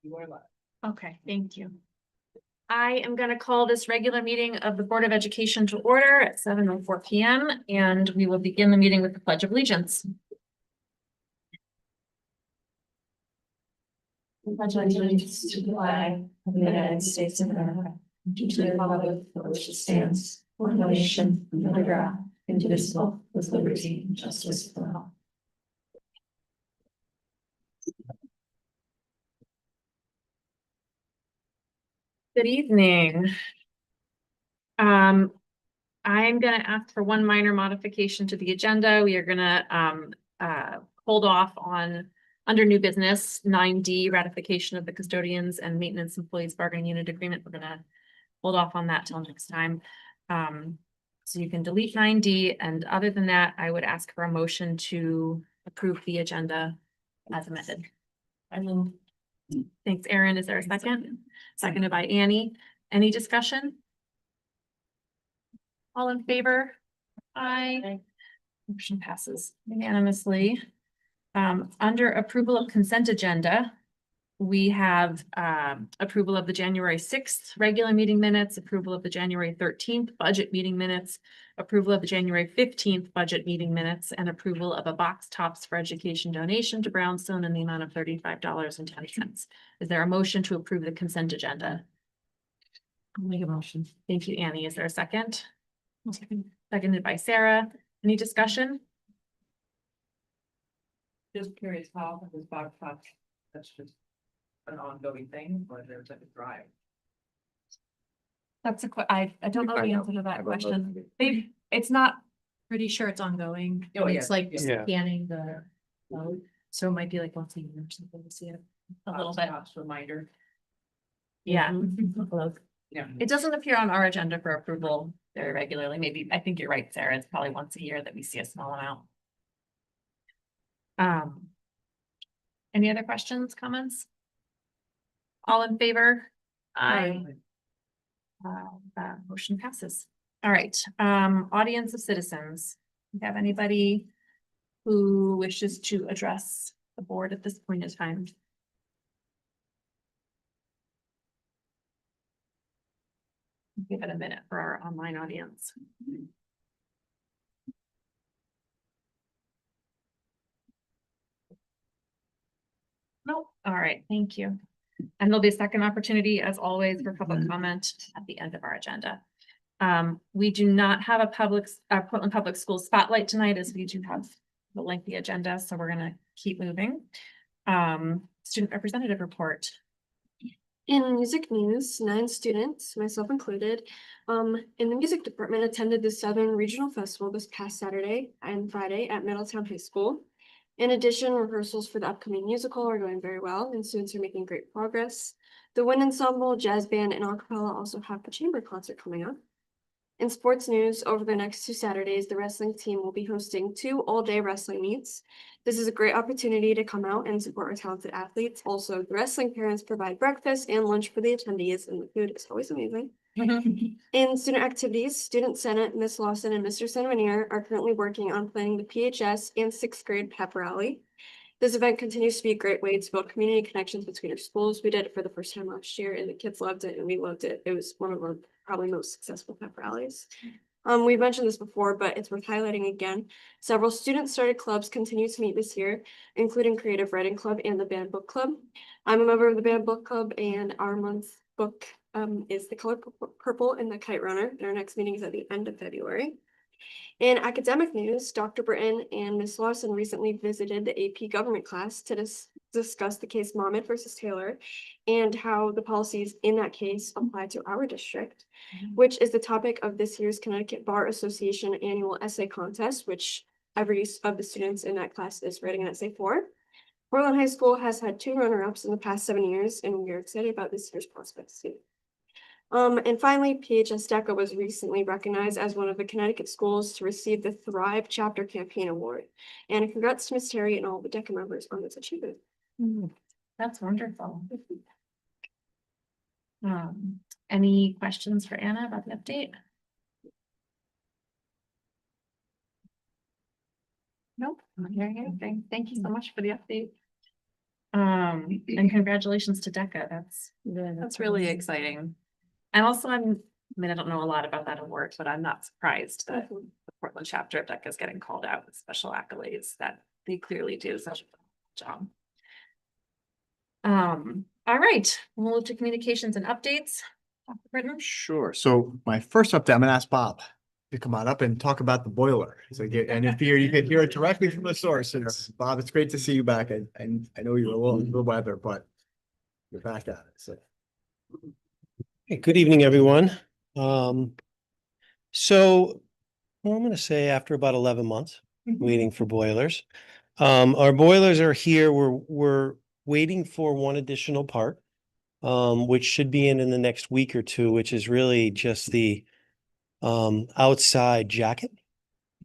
You are live. Okay, thank you. I am going to call this regular meeting of the Board of Education to order at 7:04 p.m. and we will begin the meeting with the Pledge of Allegiance. I pledge allegiance to the flag of the United States of America, and to the republic for which it stands, one nation, under God, indivisible, with liberty and justice for all. Good evening. I'm going to ask for one minor modification to the agenda. We are going to hold off on under new business 9D ratification of the custodians and maintenance employees bargaining unit agreement. We're going to hold off on that till next time. So you can delete 9D, and other than that, I would ask for a motion to approve the agenda as amended. I will. Thanks, Erin. Is there a second? Seconded by Annie. Any discussion? All in favor? Aye. Motion passes unanimously. Under approval of consent agenda, we have approval of the January 6th regular meeting minutes, approval of the January 13th budget meeting minutes, approval of the January 15th budget meeting minutes, and approval of a box tops for education donation to Brownstone in the amount of $35.10. Is there a motion to approve the consent agenda? I'll make a motion. Thank you, Annie. Is there a second? Seconded by Sarah. Any discussion? Just curious how this box top, that's just an ongoing thing, or there's like a drive. That's I don't know the answer to that question. It's not pretty sure it's ongoing. Oh, yeah, It's like yeah. scanning the code. So it might be like once a year or something to see it. A little bit. Reminder. Yeah. Yeah. It doesn't appear on our agenda for approval very regularly. Maybe, I think you're right, Sarah. It's probably once a year that we see a small amount. Any other questions, comments? All in favor? Aye. Motion passes. All right, audience of citizens. Do you have anybody who wishes to address the board at this point in time? Give it a minute for our online audience. Nope. All right, thank you. And there'll be a second opportunity, as always, for public comment at the end of our agenda. We do not have a Portland Public Schools spotlight tonight, as we do have the lengthy agenda, so we're gonna keep moving. Student representative report. In music news, 9 students, myself included, in the music department attended the Southern Regional Festival this past Saturday and Friday at Middletown High School. In addition, rehearsals for the upcoming musical are going very well and students are making great progress. The wind ensemble, jazz band, and a cappella also have a chamber concert coming up. In sports news, over the next 2 Saturdays, the wrestling team will be hosting 2 all-day wrestling meets. This is a great opportunity to come out and support our talented athletes. Also, the wrestling parents provide breakfast and lunch for the attendees, and the food is always amazing. In student activities, Student Senate, Ms. Lawson and Mr. Sanvanier are currently working on planning the PHS and 6th grade pep rally. This event continues to be a great way to build community connections between our schools. We did it for the first time last year and the kids loved it and we loved it. It was one of our probably most successful pep rallies. We've mentioned this before, but it's worth highlighting again. Several student-started clubs continue to meet this year, including Creative Writing Club and the Band Book Club. I'm a member of the Band Book Club, and our month's book is The Color Purple and the Kite Runner. And our next meeting is at the end of February. In academic news, Dr. Britton and Ms. Lawson recently visited the AP government class to discuss the case Mohammed versus Taylor and how the policies in that case apply to our district, which is the topic of this year's Connecticut Bar Association annual essay contest, which every of the students in that class is writing an essay for. Portland High School has had 2 runner-ups in the past 7 years, and we are excited about this year's prospects too. And finally, PHS DECA was recently recognized as one of the Connecticut schools to receive the Thrive Chapter Campaign Award. And congrats to Ms. Terry and all the DECA members on this achievement. That's wonderful. Any questions for Anna about the update? Nope, I'm not hearing anything. Thank you so much for the update. And congratulations to DECA. That's really exciting. And also I don't know a lot about that award, but I'm not surprised that the Portland chapter of DECA is getting called out with special accolades, that they clearly do such a good job. All right, we'll move to communications and updates. Dr. Britton? Sure. So my first update, I'm gonna ask Bob to come on up and talk about the boiler. So and if you could hear it directly from the source, Bob, it's great to see you back. And I know you're a little the weather, but you're back at it. So Hey, good evening, everyone. So well, I'm gonna say after about 11 months waiting for boilers. Our boilers are here. We're waiting for one additional part, which should be in the next week or two, which is really just the outside jacket,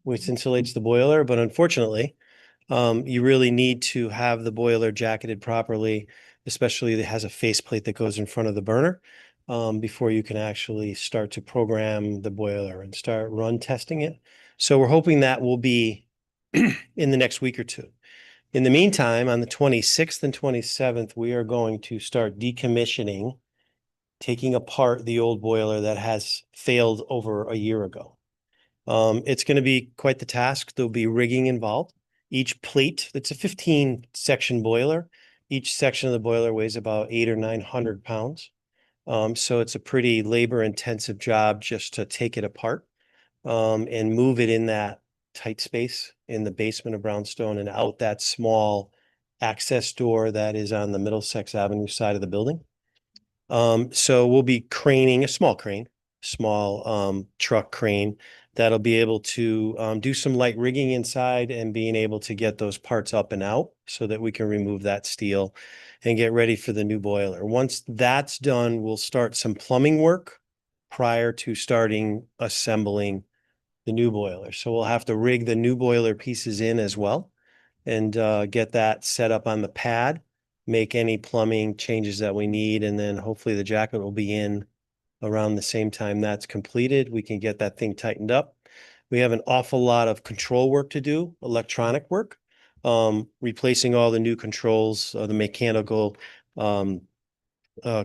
which insulates the boiler. But unfortunately, you really need to have the boiler jacketed properly, especially that has a faceplate that goes in front of the burner, before you can actually start to program the boiler and start run testing it. So we're hoping that will be in the next week or two. In the meantime, on the 26th and 27th, we are going to start decommissioning, taking apart the old boiler that has failed over a year ago. It's going to be quite the task. There'll be rigging involved. Each plate, it's a 15 section boiler. Each section of the boiler weighs about 800 or 900 pounds. So it's a pretty labor intensive job just to take it apart, and move it in that tight space in the basement of Brownstone and out that small access door that is on the Middlesex Avenue side of the building. So we'll be craning a small truck crane that'll be able to do some light rigging inside and being able to get those parts up and out so that we can remove that steel and get ready for the new boiler. Once that's done, we'll start some plumbing work prior to starting assembling the new boiler. So we'll have to rig the new boiler pieces in as well and get that set up on the pad, make any plumbing changes that we need, and then hopefully the jacket will be in around the same time that's completed. We can get that thing tightened up. We have an awful lot of control work to do, electronic work, replacing all the new controls, the mechanical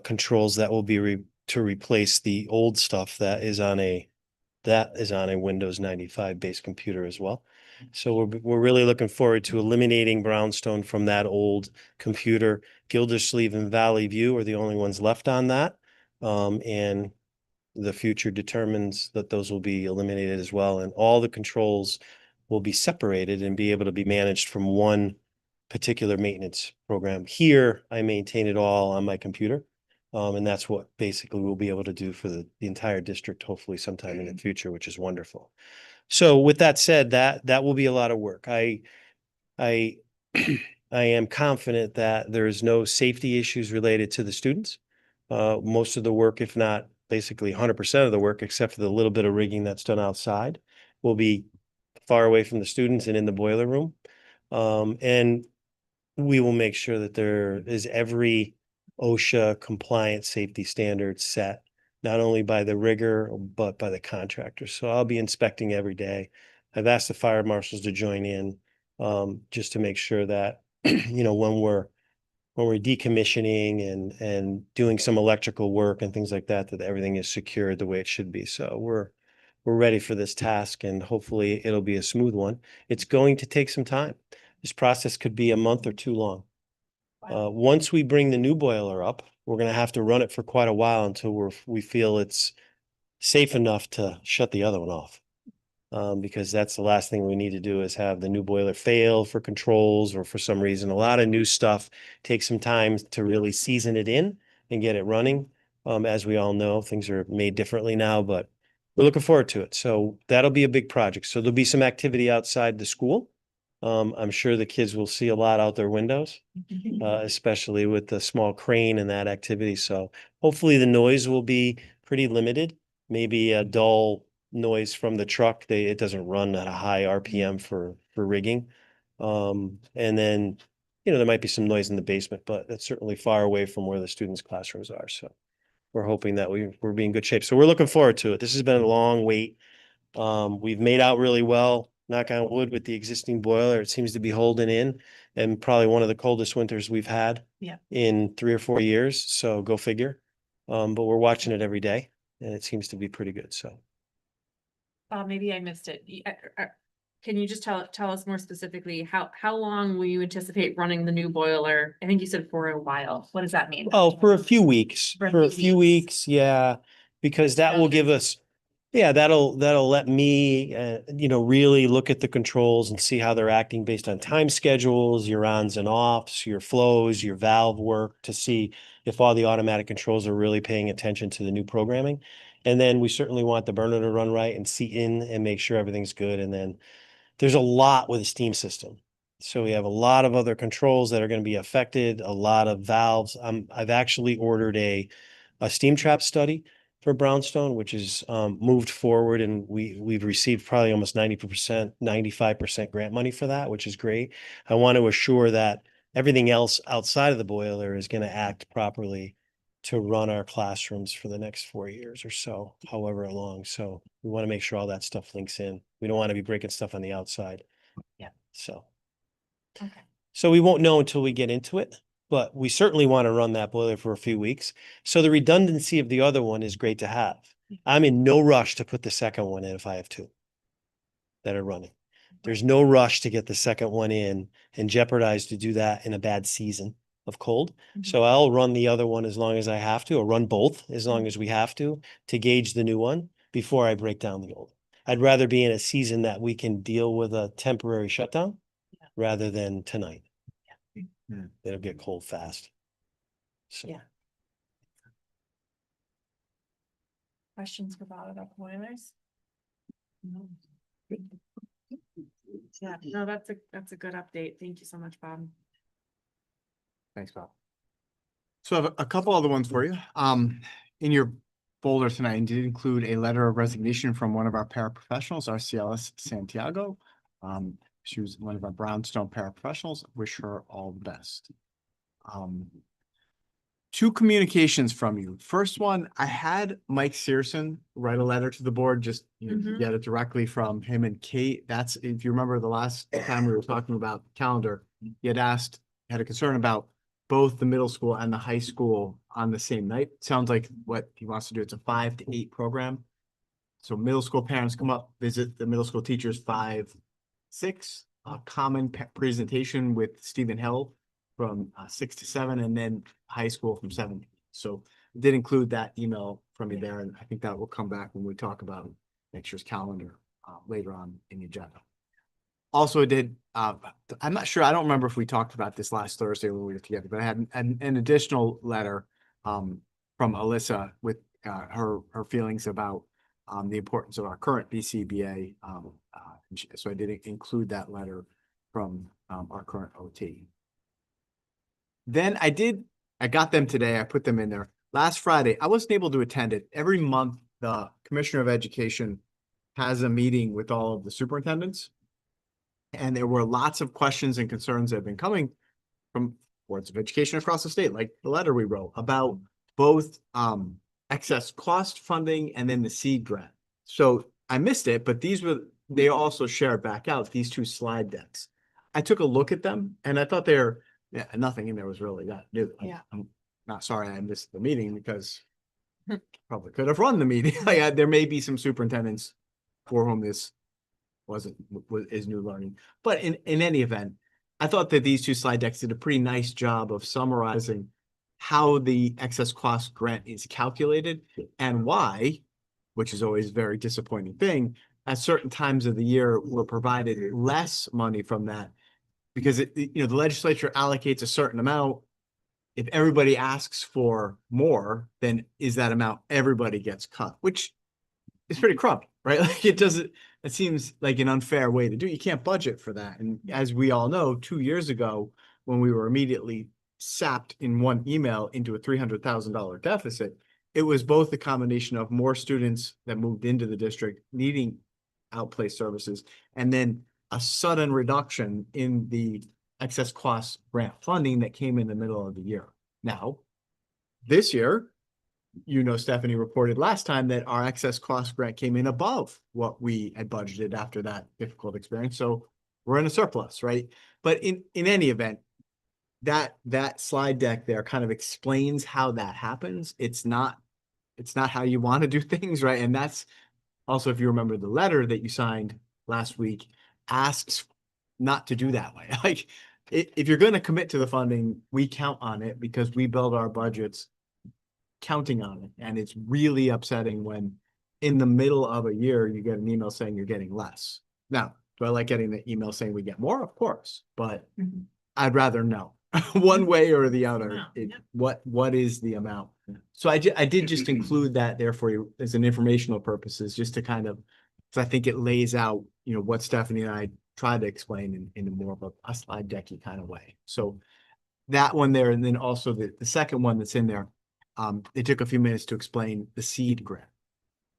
controls that will be to replace the old stuff that is on a Windows 95 based computer as well. So we're really looking forward to eliminating Brownstone from that old computer. Gildersleeve and Valley View are the only ones left on that. And the future determines that those will be eliminated as well. And all the controls will be separated and be able to be managed from one particular maintenance program. Here, I maintain it all on my computer. And that's what basically we'll be able to do for the entire district, hopefully sometime in the future, which is wonderful. So with that said, that will be a lot of work. I am confident that there is no safety issues related to the students. Most of the work, if not basically 100% of the work, except for the little bit of rigging that's done outside, will be far away from the students and in the boiler room. And we will make sure that there is every OSHA compliant safety standard set, not only by the rigger, but by the contractor. So I'll be inspecting every day. I've asked the fire marshals to join in, just to make sure that, when we're decommissioning and doing some electrical work and things like that, that everything is secured the way it should be. So we're ready for this task, and hopefully it'll be a smooth one. It's going to take some time. This process could be a month or two long. Once we bring the new boiler up, we're going to have to run it for quite a while until we feel it's safe enough to shut the other one off. Because that's the last thing we need to do is have the new boiler fail for controls or for some reason. A lot of new stuff takes some time to really season it in and get it running. As we all know, things are made differently now, but we're looking forward to it. So that'll be a big project. So there'll be some activity outside the school. I'm sure the kids will see a lot out their windows, especially with the small crane and that activity. So hopefully the noise will be pretty limited, maybe a dull noise from the truck. It doesn't run at a high RPM for rigging. And then, there might be some noise in the basement, but that's certainly far away from where the students' classrooms are. So we're hoping that we're being in good shape. So we're looking forward to it. This has been a long wait. We've made out really well knock on wood, with the existing boiler. It seems to be holding in, and probably one of the coldest winters we've had Yeah. in 3 or 4 years. So go figure. But we're watching it every day, and it seems to be pretty good. So Maybe I missed it. Can you just tell us more specifically, how long will you anticipate running the new boiler? I think you said for a while. What does that mean? oh, for a few weeks, For a for a few few weeks. weeks, yeah, because that will give us, yeah, that'll let me, really look at the controls and see how they're acting based on time schedules, your ons and offs, your flows, your valve work, to see if all the automatic controls are really paying attention to the new programming. And then we certainly want the burner to run right and seat in and make sure everything's good. And then there's a lot with a steam system. So we have a lot of other controls that are going to be affected, a lot of valves. I've actually ordered a steam trap study for Brownstone, which is moved forward, and we've received probably almost 90%, 95% grant money for that, which is great. I want to assure that everything else outside of the boiler is going to act properly to run our classrooms for the next 4 years or so, however long. So we want to make sure all that stuff links in. We don't want to be breaking stuff on the outside. Yeah. So. Okay. So we won't know until we get into it, but we certainly want to run that boiler for a few weeks. So the redundancy of the other one is great to have. I'm in no rush to put the second one in if I have two that are running. There's no rush to get the second one in and jeopardize to do that in a bad season of cold. So I'll run the other one as long as I have to, or run both as long as we have to gauge the new one before I break down the old. I'd rather be in a season that we can deal with a temporary shutdown rather than tonight. It'll get cold fast. So. Yeah. Questions for Bob about boilers? Yeah, no, that's a good update. Thank you so much, Bob. Thanks, Bob. So I have a couple other ones for you. In your folder tonight, you did include a letter of resignation from one of our paraprofessionals, our CLS Santiago. She was one of our Brownstone paraprofessionals. Wish her all the best. Two communications from you. First one, I had Mike Searson write a letter to the board, just get it directly from him and Kate. That's, if you remember the last time we were talking about the calendar, you had a concern about both the middle school and the high school on the same night. Sounds like what he wants to do, it's a 5 to 8 program. So middle school parents come up, visit the middle school teachers 5, 6, a common presentation with Stephen Hill from 6 to 7, and then high school from 7 to 8. So I did include that email from you there, and I think that will come back when we talk about next year's calendar later on in the agenda. Also, I did, I'm not sure, I don't remember if we talked about this last Thursday when we were together, but I had an additional letter from Alyssa with her feelings about the importance of our current BCBA. So I did include that letter from our current OT. Then I got them today. I put them in there. Last Friday, I wasn't able to attend it. Every month, the Commissioner of Education has a meeting with all of the superintendents. And there were lots of questions and concerns that have been coming from boards of education across the state, like the letter we wrote about both excess cost funding and then the seed grant. So I missed it, but they also shared back out these 2 slide decks. I took a look at them and I thought nothing in there was really that new. Yeah. I'm not sorry I missed the meeting because probably could have run the meeting. There may be some superintendents for whom this is new learning. But in any event, I thought that these 2 slide decks did a pretty nice job of summarizing how the excess cost grant is calculated and why, which is always a very disappointing thing, at certain times of the year, we're provided less money from that because the legislature allocates a certain amount. If everybody asks for more, then is that amount everybody gets cut, which is pretty crummy, right? Like it seems like an unfair way to do. You can't budget for that. And as we all know, 2 years ago, when we were immediately sapped in one email into a $300,000 deficit, it was both a combination of more students that moved into the district needing outplaced services, and then a sudden reduction in the excess cost grant funding that came in the middle of the year. Now, this year, Stephanie reported last time that our excess cost grant came in above what we had budgeted after that difficult experience. So we're in a surplus, right? But in any event, that slide deck there kind of explains how that happens. It's not how you want to do things, right? And that's also, if you remember the letter that you signed last week, asks not to do that way. Like, if you're going to commit to the funding, we count on it because we build our budgets counting on it. And it's really upsetting when in the middle of a year, you get an email saying you're getting less. Now, do I like getting the email saying we get more? Of course, but I'd rather know one way or the other. Amount, What is the amount? So I did just include that there for you as an informational purposes, just to kind of, because I think it lays out, what Stephanie and I tried to explain in more of a slide decky kind of way. So that one there, and then also the second one that's in there, it took a few minutes to explain the seed grant.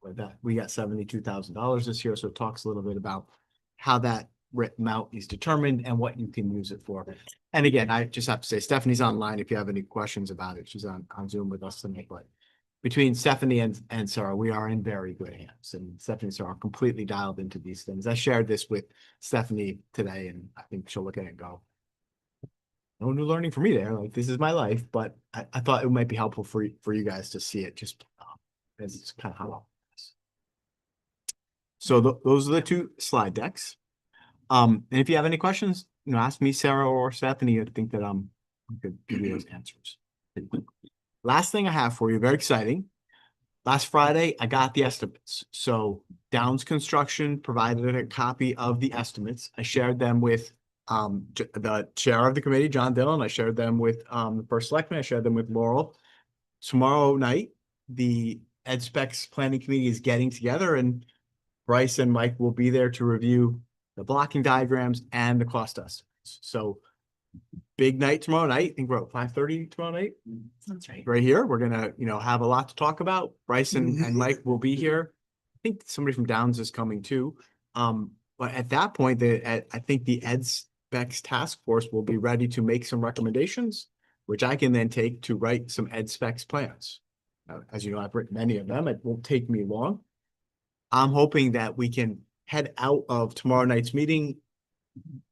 With that, we got $72,000 this year, so it talks a little bit about how that amount is determined and what you can use it for. And again, I just have to say, Stephanie's online if you have any questions about it. She's on Zoom with us tonight, but between Stephanie and Sarah, we are in very good hands, and Stephanie and Sarah are completely dialed into these things. I shared this with Stephanie today, and I think she'll look at it and go, no new learning for me there. Like, this is my life, but I thought it might be helpful for you guys to see it just as it's kind of how. So those are the two slide decks. And if you have any questions, ask me, Sarah, or Stephanie. I think that I could give you those answers. Last thing I have for you, very exciting. Last Friday, I got the estimates. So Downs Construction provided a copy of the estimates. I shared them with the chair of the committee, John Dillon. I shared them with the first selectman. I shared them with Laurel. Tomorrow night, the Ed Specs Planning Committee is getting together, and Bryce and Mike will be there to review the blocking diagrams and the cost estimates. So big night tomorrow night. I think we're at 5:30 tomorrow night. That's right. Right here. We're gonna, have a lot to talk about. Bryce and Mike will be here. I think somebody from Downs is coming too. But at that point, I think the Ed Specs task force will be ready to make some recommendations, which I can then take to write some Ed Specs plans. As you know, I've written many of them. It won't take me long. I'm hoping that we can head out of tomorrow night's meeting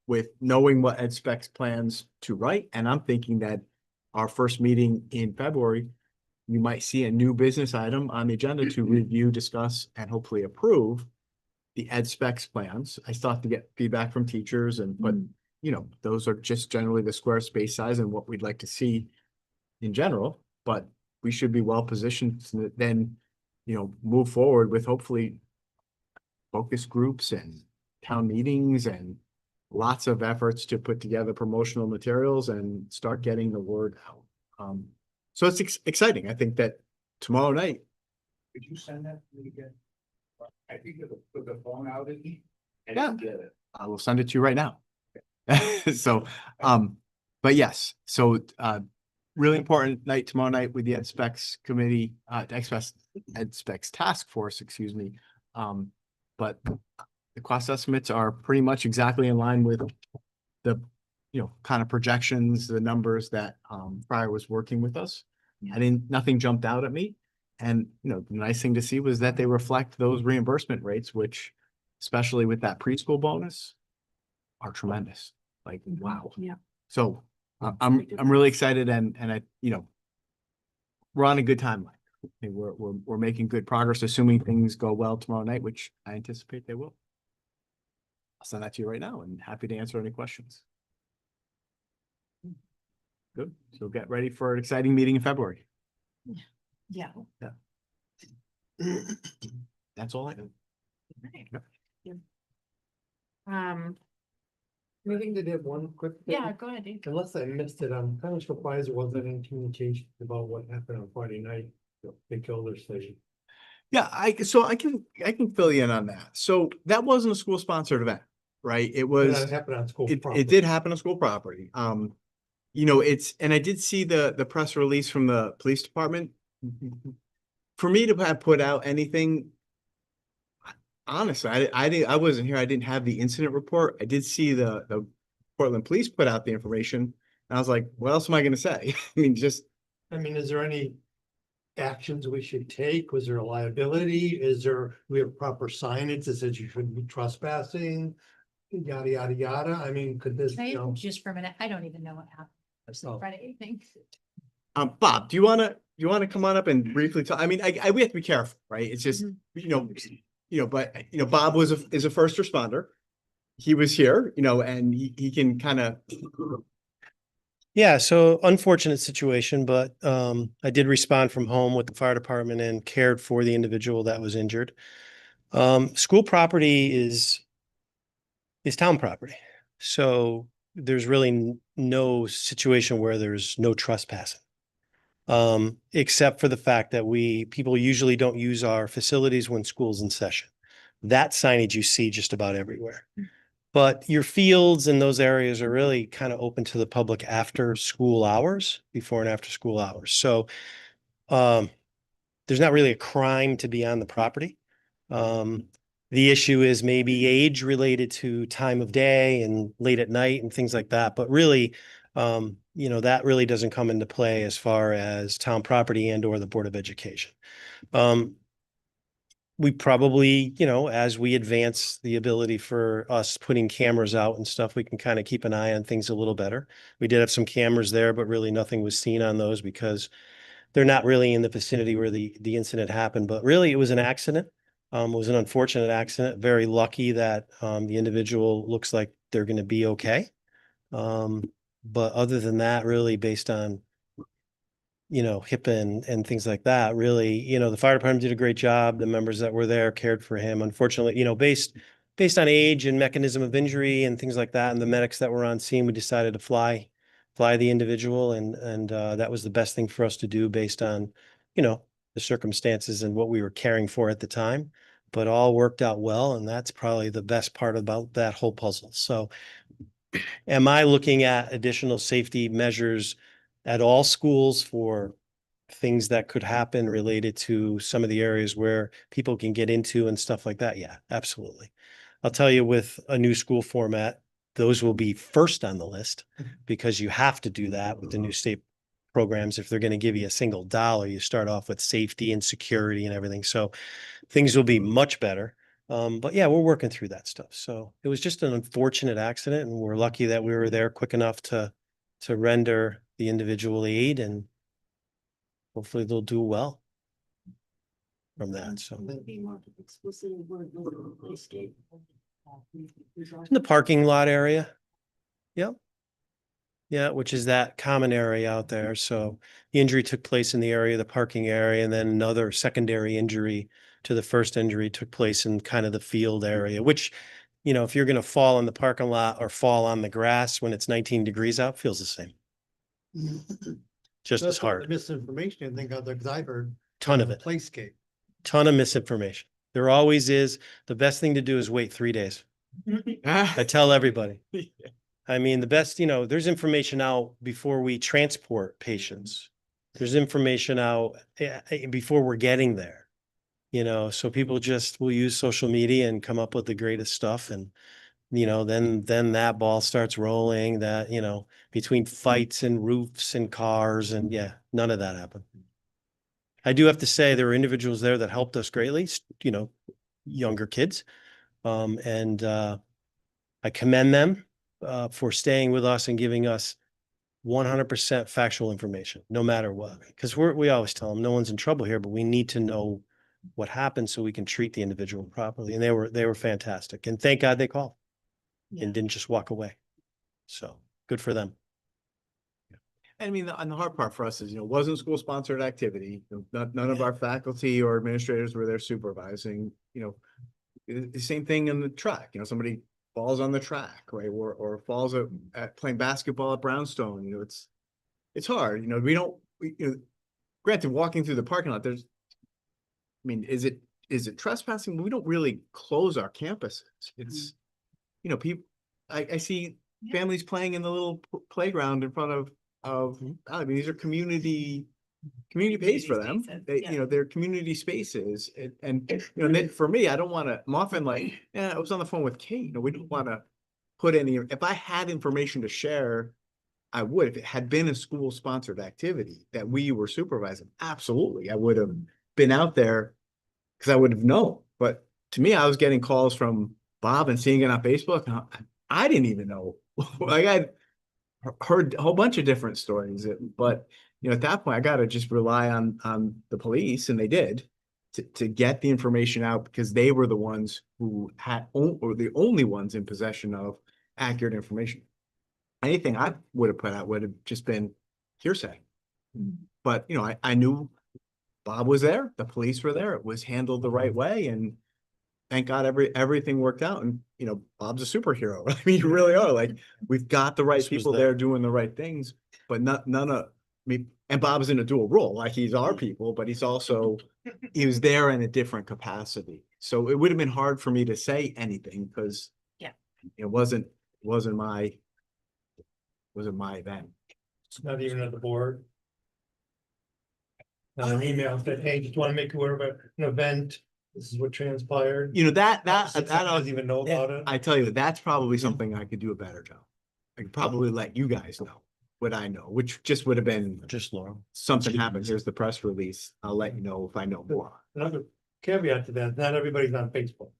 with knowing what Ed Specs plans to write. And I'm thinking that our first meeting in February, you might see a new business item on the agenda to review, discuss, and hopefully approve the Ed Specs plans. I still have to get feedback from teachers, but those are just generally the square space size and what we'd like to see in general. But we should be well positioned to then, move forward with hopefully focus groups and town meetings and lots of efforts to put together promotional materials and start getting the word out. So it's exciting. I think that tomorrow night. Could you send that to me again? I think you put the phone out at me. Yeah. I will send it to you right now. So, but yes, so really important night tomorrow night with the Ed Specs committee, Ed Specs task force, excuse me. But the cost estimates are pretty much exactly in line with the, kind of projections, the numbers that Fryer was working with us. Nothing jumped out at me. And, the nice thing to see was that they reflect those reimbursement rates, which, especially with that preschool bonus, are tremendous. Like, wow. Yeah. So I'm really excited, and I, we're on a good timeline. I think we're making good progress, assuming things go well tomorrow night, which I anticipate they will. I'll send that to you right now, and happy to answer any questions. Good. So get ready for an exciting meeting in February. Yeah. That's all I know. Maybe they did one quick thing. Yeah, go ahead, Dave. Unless I missed it, I'm kind of surprised there wasn't any communication about what happened on Friday night. They killed their station. Yeah, I can fill you in on that. So that wasn't a school sponsored event, right? It was. It happened on school It property. did happen on school property. And I did see the press release from the police department. For me to have put out anything, honestly, I wasn't here. I didn't have the incident report. I did see the Portland police put out the information. And I was like, what else am I going to say? I mean, is there any actions we should take? Was there a liability? We have proper signage that says you shouldn't be trespassing? Yada, yada, yada. I mean, could this, Can I you know? just for a minute, I don't even know what happened Oh. Friday evening. Bob, do you wanna come on up and briefly talk? I mean, we have to be careful, right? It's just, but, Bob is a first responder. He was here, and he can kind of, Yeah, so unfortunate situation, but I did respond from home with the fire department and cared for the individual that was injured. School property is town property. So there's really no situation where there's no trespassing. Except for the fact that people usually don't use our facilities when school's in session. That signage you see just about everywhere. But your fields and those areas are really kind of open to the public after school hours, before and after school hours. So there's not really a crime to be on the property. The issue is maybe age related to time of day and late at night and things like that. But really, that really doesn't come into play as far as town property and or the Board of Education. We probably, as we advance the ability for us putting cameras out and stuff, we can kind of keep an eye on things a little better. We did have some cameras there, but really nothing was seen on those because they're not really in the vicinity where the incident happened. But really, it was an accident. It was an unfortunate accident. Very lucky that the individual looks like they're going to be okay. But other than that, really based on HIPAA and things like that, really, the fire department did a great job. The members that were there cared for him. Unfortunately, based on age and mechanism of injury and things like that, and the medics that were on scene, we decided to fly the individual, and that was the best thing for us to do based on, the circumstances and what we were caring for at the time. But all worked out well, and that's probably the best part about that whole puzzle. So, am I looking at additional safety measures at all schools for things that could happen related to some of the areas where people can get into and stuff like that? Yeah, absolutely. I'll tell you, with a new school format, those will be first on the list because you have to do that with the new state programs. If they're going to give you a single dollar, you start off with safety and security and everything. So things will be much better. But yeah, we're working through that stuff. So it was just an unfortunate accident, and we're lucky that we were there quick enough to render the individual aid, and hopefully they'll do well from that. So in the parking lot area. Yep. Yeah, which is that common area out there. So the injury took place in the area, the parking area, and then another secondary injury to the first injury took place in kind of the field area, which, if you're going to fall in the parking lot or fall on the grass when it's 19 degrees out, feels the same. Just as That's all the hard. misinformation I think out there, because I've heard. Ton of it. Playscape. Ton of misinformation. There always is. The best thing to do is wait 3 days. I tell everybody. I mean, the best, there's information out before we transport patients. There's information out before we're getting there, so people just will use social media and come up with the greatest stuff. And, then that ball starts rolling, that, between fights and roofs and cars, and yeah, none of that happened. I do have to say there were individuals there that helped us greatly, younger kids. And I commend them for staying with us and giving us 100% factual information, no matter what. Because we always tell them no one's in trouble here, but we need to know what happened so we can treat the individual properly. And they were fantastic. And thank God they called and didn't just walk away. So good for them. I mean, and the hard part for us is, wasn't school sponsored activity. None of our faculty or administrators were there supervising, the same thing in the track, somebody falls on the track, right? Or falls at playing basketball at Brownstone, it's hard, granted, walking through the parking lot, is it trespassing? We don't really close our campuses. It's, people, I see families playing in the little playground in front of, these are community pays for them. They're community spaces. And then for me, I don't want to, I'm often like, I was on the phone with Kate, we don't want to put any, if I had information to share I would, if it had been a school sponsored activity that we were supervising, absolutely, I would have been out there. Cause I would have known, but to me, I was getting calls from Bob and seeing it on Facebook. And I didn't even know. Like I'd heard a whole bunch of different stories, but at that point, I gotta just rely on the police, and they did to get the information out because they were the ones who or the only ones in possession of accurate information. Anything I would have put out would have just been hearsay. But I knew Bob was there, the police were there, it was handled the right way, and thank God everything worked out. And Bob's a superhero. I mean, you really are. Like, we've got the right This was people the- there doing the right things, but none of me. And Bob's in a dual role, like he's our people, but he was there in a different capacity. So it would have been hard for me to say anything because Yeah. it wasn't my event. It's not even at the board. An email said, hey, just want to make you aware of an event. This is what transpired. That Doesn't even know about it. I tell you, that's probably something I could do a better job. I could probably let you guys know what I know, which just would have been Just Laura. something happened. Here's the press release. I'll let you know if I know more. Another caveat to that, not everybody's on Facebook.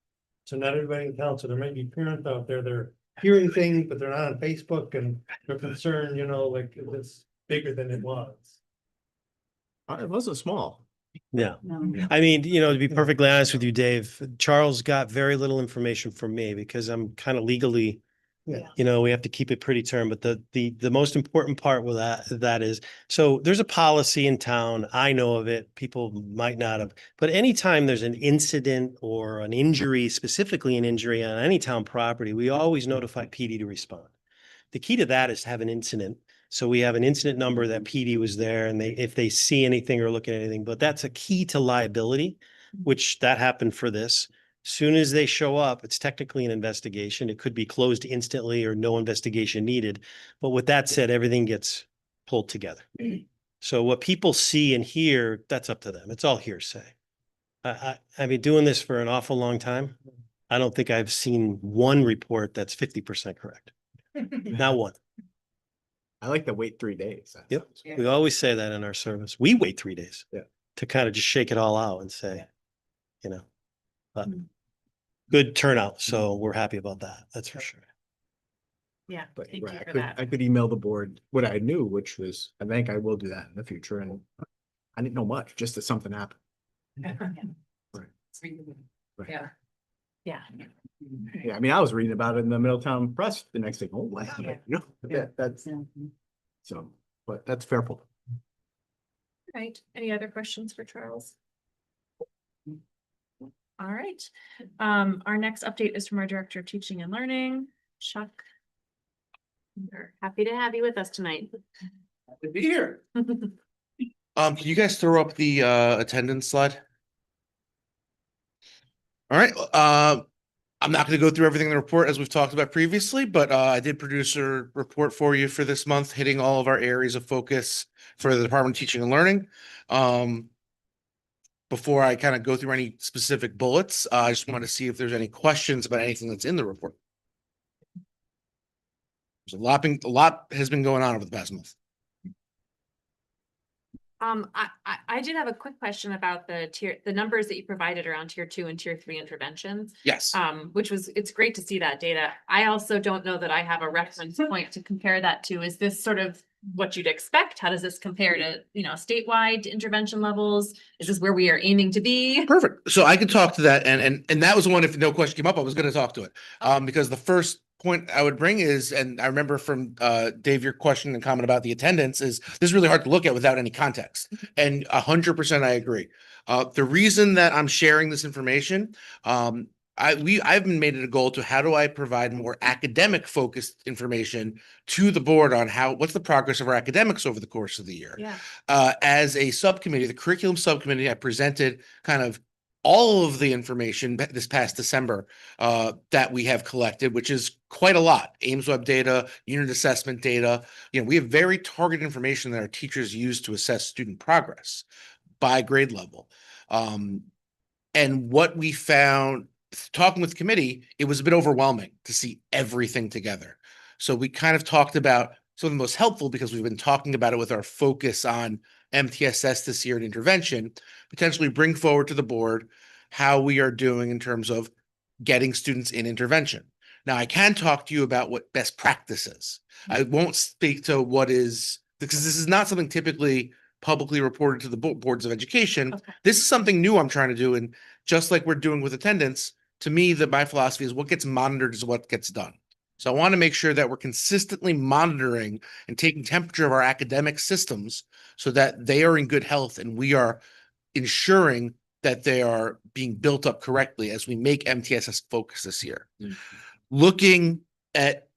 So not everybody in town, so there may be parents out there, they're hearing things, but they're not on Facebook and they're concerned, like it's bigger than it was. It wasn't small. Yeah. I mean, to be perfectly honest with you, Dave, Charles got very little information from me because I'm kind of legally, Yeah. we have to keep it pretty term. But the most important part with that is, so there's a policy in town. I know of it. People might not have, but anytime there's an incident or an injury, specifically an injury on any town property, we always notify PD to respond. The key to that is to have an incident. So we have an incident number that PD was there, and if they see anything or look at anything, but that's a key to liability, which that happened for this. Soon as they show up, it's technically an investigation. It could be closed instantly or no investigation needed. But with that said, everything gets pulled together. So what people see and hear, that's up to them. It's all hearsay. I've been doing this for an awful long time. I don't think I've seen one report that's 50% correct. Not one. I like to wait 3 days. Yep. We always say that in our service. We wait 3 days. Yeah. To kind of just shake it all out and say, but good turnout. So we're happy about that. That's for sure. Yeah, But thank you right, for that. I could email the board what I knew, which was, I think I will do that in the future. And I didn't know much, just that something happened. Right. Yeah. Yeah. Yeah, I mean, I was reading about it in the Middletown Press the next day. Oh, wow. Yeah. That's so, but that's fair point. Right. Any other questions for Charles? All right. Our next update is from our Director of Teaching and Learning, Chuck. We're happy to have you with us tonight. To be here. Can you guys throw up the attendance slide? All right. I'm not going to go through everything in the report as we've talked about previously, but I did produce a report for you for this month, hitting all of our areas of focus for the Department of Teaching and Learning. Before I kind of go through any specific bullets, I just want to see if there's any questions about anything that's in the report. There's a lot has been going on over the past month. I did have a quick question about the numbers that you provided around tier 2 and tier 3 interventions. Yes. It's great to see that data. I also don't know that I have a reference point to compare that to. Is this sort of what you'd expect? How does this compare to, statewide intervention levels? Is this where we are aiming to be? Perfect. So I could talk to that, and that was the one. If no question came up, I was going to talk to it. Because the first point I would bring is, and I remember from Dave, your question and comment about the attendance is this is really hard to look at without any context. And 100% I agree. The reason that I'm sharing this information, I've been made it a goal to how do I provide more academic focused information to the board on what's the progress of our academics over the course of the year. Yeah. As a subcommittee, the curriculum subcommittee, I presented kind of all of the information this past December that we have collected, which is quite a lot. Ames Web data, unit assessment data. We have very targeted information that our teachers use to assess student progress by grade level. And what we found talking with the committee, it was a bit overwhelming to see everything together. So we kind of talked about some of the most helpful, because we've been talking about it with our focus on MTSS this year and intervention, potentially bring forward to the board how we are doing in terms of getting students in intervention. Now, I can talk to you about what best practice is. I won't speak to what is, because this is not something typically publicly reported to the boards of education. Okay. This is something new I'm trying to do. And just like we're doing with attendance, to me, my philosophy is what gets monitored is what gets done. So I want to make sure that we're consistently monitoring and taking temperature of our academic systems so that they are in good health and we are ensuring that they are being built up correctly as we make MTSS focus this year. Looking at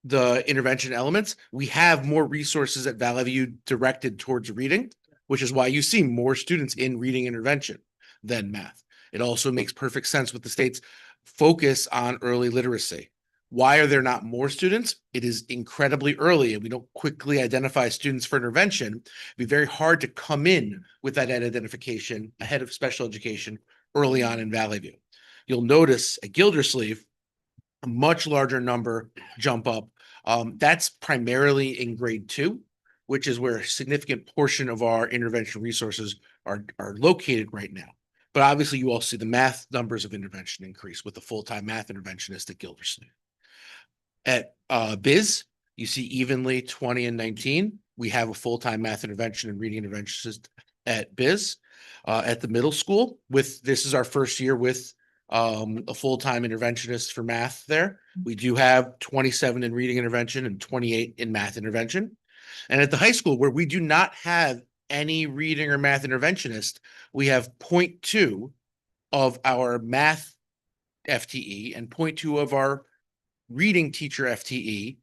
the intervention elements, we have more resources at Valley View directed towards reading, which is why you see more students in reading intervention than math. It also makes perfect sense with the state's focus on early literacy. Why are there not more students? It is incredibly early and we don't quickly identify students for intervention. It'd be very hard to come in with that identification ahead of special education early on in Valley View. You'll notice at Gildersleeve, a much larger number jump up. That's primarily in grade 2, which is where a significant portion of our intervention resources are located right now. But obviously you also see the math numbers of intervention increase with the full-time math interventionist at Gildersleeve. At Biz, you see evenly 20 and 19. We have a full-time math intervention and reading interventionist at Biz. At the middle school, this is our first year with a full-time interventionist for math there. We do have 27 in reading intervention and 28 in math intervention. And at the high school, where we do not have any reading or math interventionist, we have 0.2 of our math FTE and 0.2 of our reading teacher FTE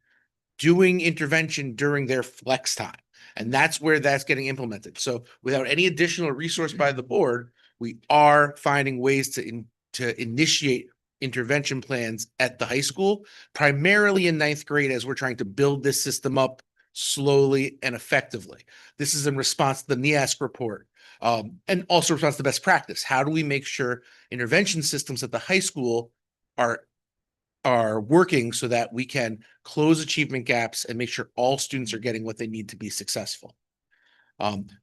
doing intervention during their flex time. And that's where that's getting implemented. So without any additional resource by the board, we are finding ways to initiate intervention plans at the high school, primarily in 9th grade, as we're trying to build this system up slowly and effectively. This is in response to the NEASC report, and also response to best practice. How do we make sure intervention systems at the high school are working so that we can close achievement gaps and make sure all students are getting what they need to be successful?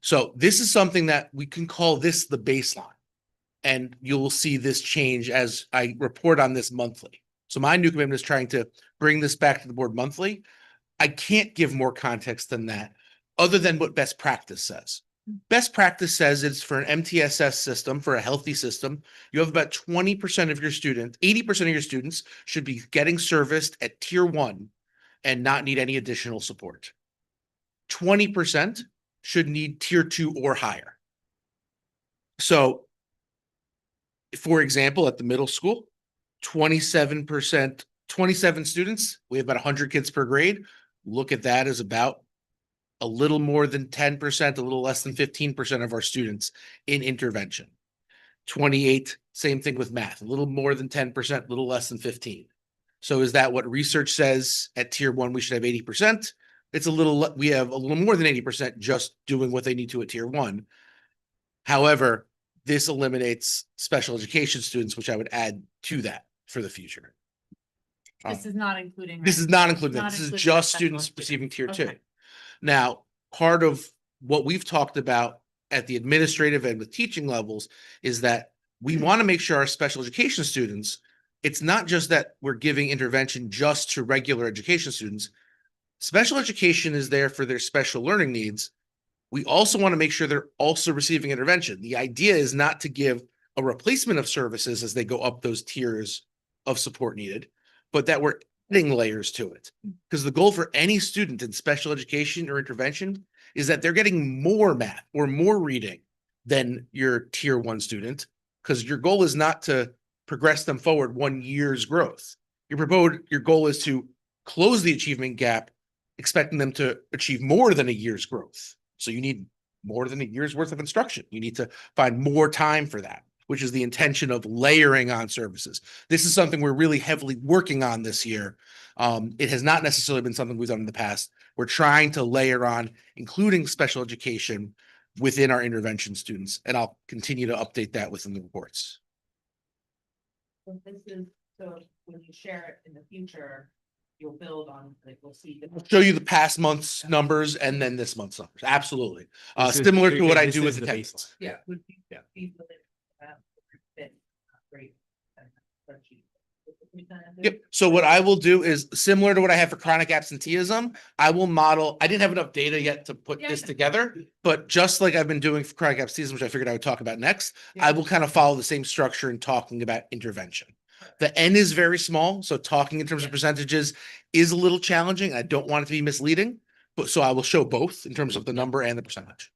So this is something that we can call this the baseline. And you'll see this change as I report on this monthly. So my new commitment is trying to bring this back to the board monthly. I can't give more context than that, other than what best practice says. Best practice says it's for an MTSS system, for a healthy system, you have about 20% of your students, 80% of your students should be getting serviced at tier 1 and not need any additional support. 20% should need tier 2 or higher. So, for example, at the middle school, 27%, 27 students, we have about 100 kids per grade. Look at that as about a little more than 10%, a little less than 15% of our students in intervention. 28, same thing with math, a little more than 10%, a little less than 15. So is that what research says at tier 1, we should have 80%? It's a little, we have a little more than 80% just doing what they need to at tier 1. However, this eliminates special education students, which I would add to that for the future. This is not including. This is not including that. Not This is including just special students education. receiving tier 2. Okay. Now, part of what we've talked about at the administrative and with teaching levels is that we want to make sure our special education students, it's not just that we're giving intervention just to regular education students. Special education is there for their special learning needs. We also want to make sure they're also receiving intervention. The idea is not to give a replacement of services as they go up those tiers of support needed, but that we're adding layers to it. Because the goal for any student in special education or intervention is that they're getting more math or more reading than your tier 1 student, because your goal is not to progress them forward 1 year's growth. Your goal is to close the achievement gap, expecting them to achieve more than a year's growth. So you need more than a year's worth of instruction. You need to find more time for that, which is the intention of layering on services. This is something we're really heavily working on this year. It has not necessarily been something we've done in the past. We're trying to layer on, including special education within our intervention students, and I'll continue to update that within the reports. So this is, so when you share it in the future, you'll build on, like, we'll see. Show you the past month's numbers and then this month's numbers. Absolutely. This is- Similar to what I this do is with the attendance. Yeah. Would be. Yeah. Be within, fit, great. Spreadsheet. Yep. So what I will do is similar to what I have for chronic absenteeism, I will model, I didn't have enough data yet to put this together, but just like I've been doing for chronic absenteeism, which I figured I would talk about next, I will kind of follow the same structure in talking about intervention. The N is very small, so talking in terms of percentages is a little challenging. I don't want it to be misleading, but so I will show both in terms of the number and the percentage.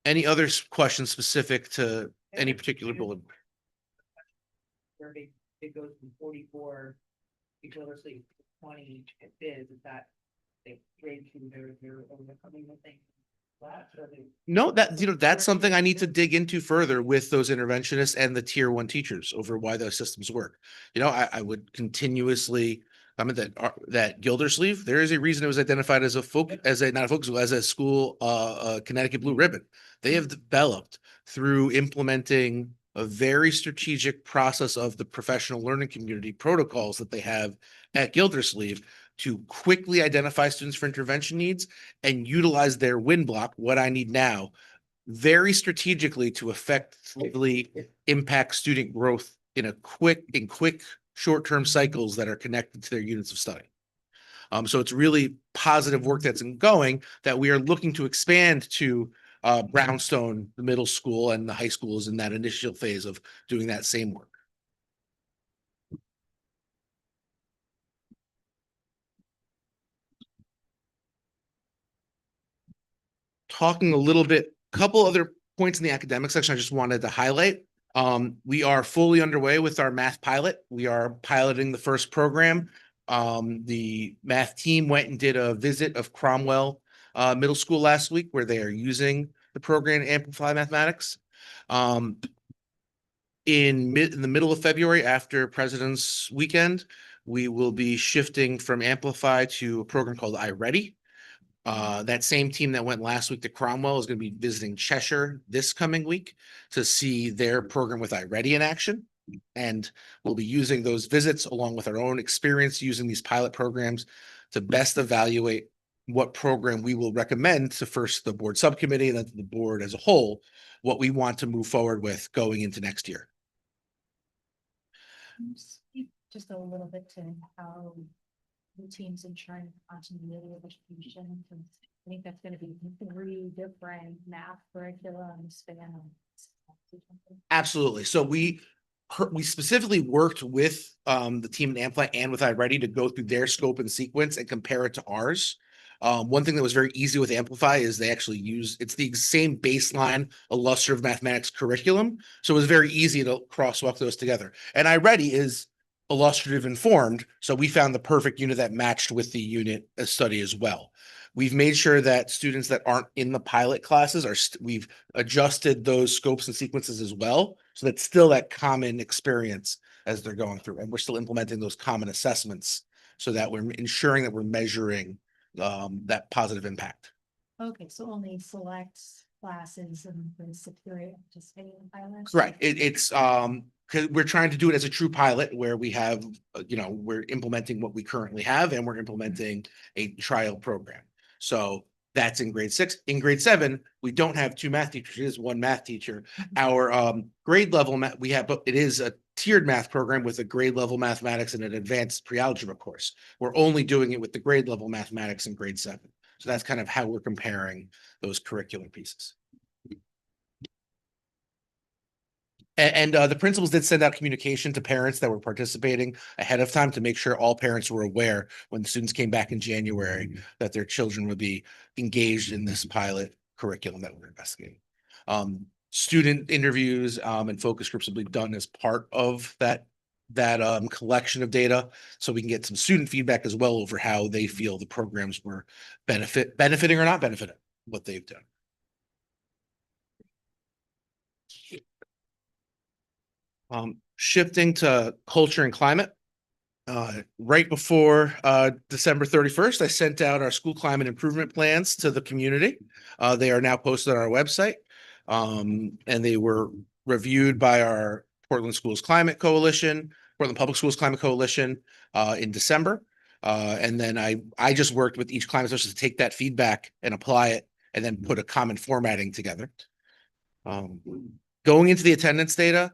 Any other questions specific to any particular bullet? Where it goes from 44, ridiculously 20 bids, is that they grade to they're overcoming the thing? No, that's something I need to dig into further with those interventionists and the tier 1 teachers over why those systems work. I would continuously, that Gildersleeve, there is a reason it was identified as a school, Connecticut Blue Ribbon. They have developed through implementing a very strategic process of the professional learning community protocols that they have at Gildersleeve to quickly identify students for intervention needs and utilize their win block, what I need now, very strategically to effectively impact student growth in quick short-term cycles that are connected to their units of study. So it's really positive work that's ongoing that we are looking to expand to Brownstone, the middle school, and the high schools in that initial phase of doing that same work. Talking a little bit, couple other points in the academic section I just wanted to highlight. We are fully underway with our math pilot. We are piloting the first program. The math team went and did a visit of Cromwell Middle School last week where they are using the program to amplify mathematics. In the middle of February after President's Weekend, we will be shifting from Amplify to a program called iReady. That same team that went last week to Cromwell is going to be visiting Cheshire this coming week to see their program with iReady in action. And we'll be using those visits along with our own experience using these pilot programs to best evaluate what program we will recommend to first the board subcommittee and then to the board as a whole, what we want to move forward with going into next year. Speak just a little bit to how the team's ensuring continuity of education. I think that's going to be 3 different math curriculums span. Absolutely. So we specifically worked with the team at Amplify and with iReady to go through their scope and sequence and compare it to ours. One thing that was very easy with Amplify is they actually it's the same baseline illustrative mathematics curriculum. So it was very easy to crosswalk those together. And iReady is illustrative informed. So we found the perfect unit that matched with the unit study as well. We've made sure that students that aren't in the pilot classes we've adjusted those scopes and sequences as well. So that's still that common experience as they're going through. And we're still implementing those common assessments so that we're ensuring that we're measuring that positive impact. Okay, so only select classes and the superior participating in pilots? Correct. It's because we're trying to do it as a true pilot where we have, we're implementing what we currently have and we're implementing a trial program. So that's in grade 6. In grade 7, we don't have 2 math teachers. It is 1 math teacher. Our grade level math but it is a tiered math program with a grade level mathematics and an advanced pre-algebra course. We're only doing it with the grade level mathematics in grade 7. So that's kind of how we're comparing those curricular pieces. And the principals did send out communication to parents that were participating ahead of time to make sure all parents were aware when the students came back in January that their children would be engaged in this pilot curriculum that we're investigating. Student interviews and focus groups will be done as part of that collection of data, so we can get some student feedback as well over how they feel the programs were benefiting or not benefiting what they've done. Shifting to culture and climate. Right before December 31st, I sent out our school climate improvement plans to the community. They are now posted on our website. And they were reviewed by our Portland Schools Climate Coalition, Portland Public Schools Climate Coalition, in December. And then I just worked with each climate specialist to take that feedback and apply it and then put a common formatting together. Going into the attendance data,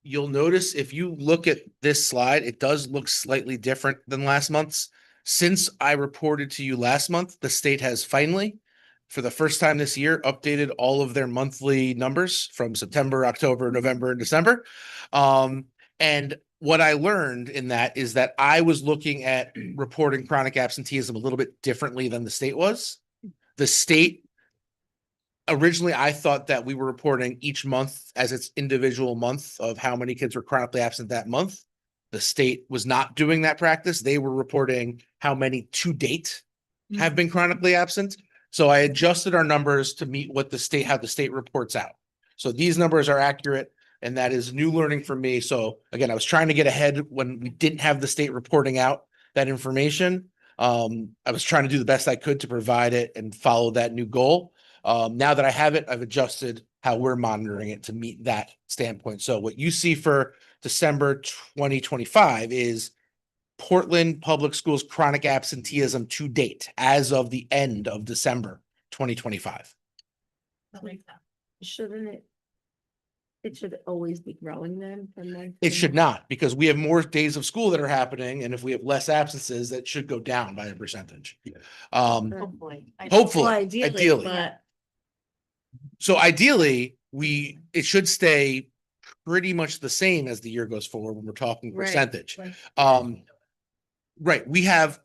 you'll notice if you look at this slide, it does look slightly different than last month's. Since I reported to you last month, the state has finally, for the first time this year, updated all of their monthly numbers from September, October, November, and December. And what I learned in that is that I was looking at reporting chronic absenteeism a little bit differently than the state was. The state, originally, I thought that we were reporting each month as its individual month of how many kids were chronically absent that month. The state was not doing that practice. They were reporting how many to date have been chronically absent. So I adjusted our numbers to meet what how the state reports out. So these numbers are accurate, and that is new learning for me. So again, I was trying to get ahead when we didn't have the state reporting out that information. I was trying to do the best I could to provide it and follow that new goal. Now that I have it, I've adjusted how we're monitoring it to meet that standpoint. So what you see for December 2025 is Portland Public Schools chronic absenteeism to date as of the end of December 2025. Shouldn't it? It should always be growing then from like. It should not, because we have more days of school that are happening, and if we have less absences, that should go down by a percentage. Hopefully. Hopefully, Well, ideally. But So ideally, it should stay pretty much the same as the year goes forward when we're talking Right, percentage. right. Right, we have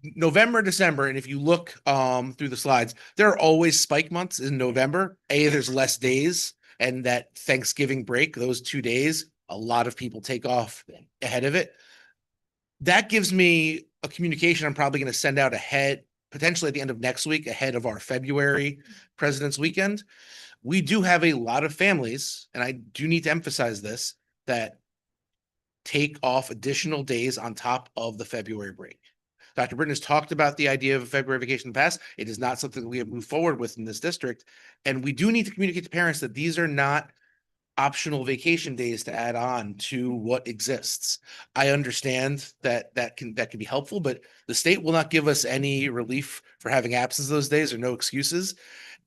November, December, and if you look through the slides, there are always spike months in November. There's less days, and that Thanksgiving break, those 2 days, a lot of people take off ahead of it. That gives me a communication I'm probably going to send out ahead, potentially at the end of next week, ahead of our February President's Weekend. We do have a lot of families, and I do need to emphasize this, that take off additional days on top of the February break. Dr. Britton has talked about the idea of a February vacation in the past. It is not something that we have moved forward with in this district. And we do need to communicate to parents that these are not optional vacation days to add on to what exists. I understand that can be helpful, but the state will not give us any relief for having absence those days or no excuses.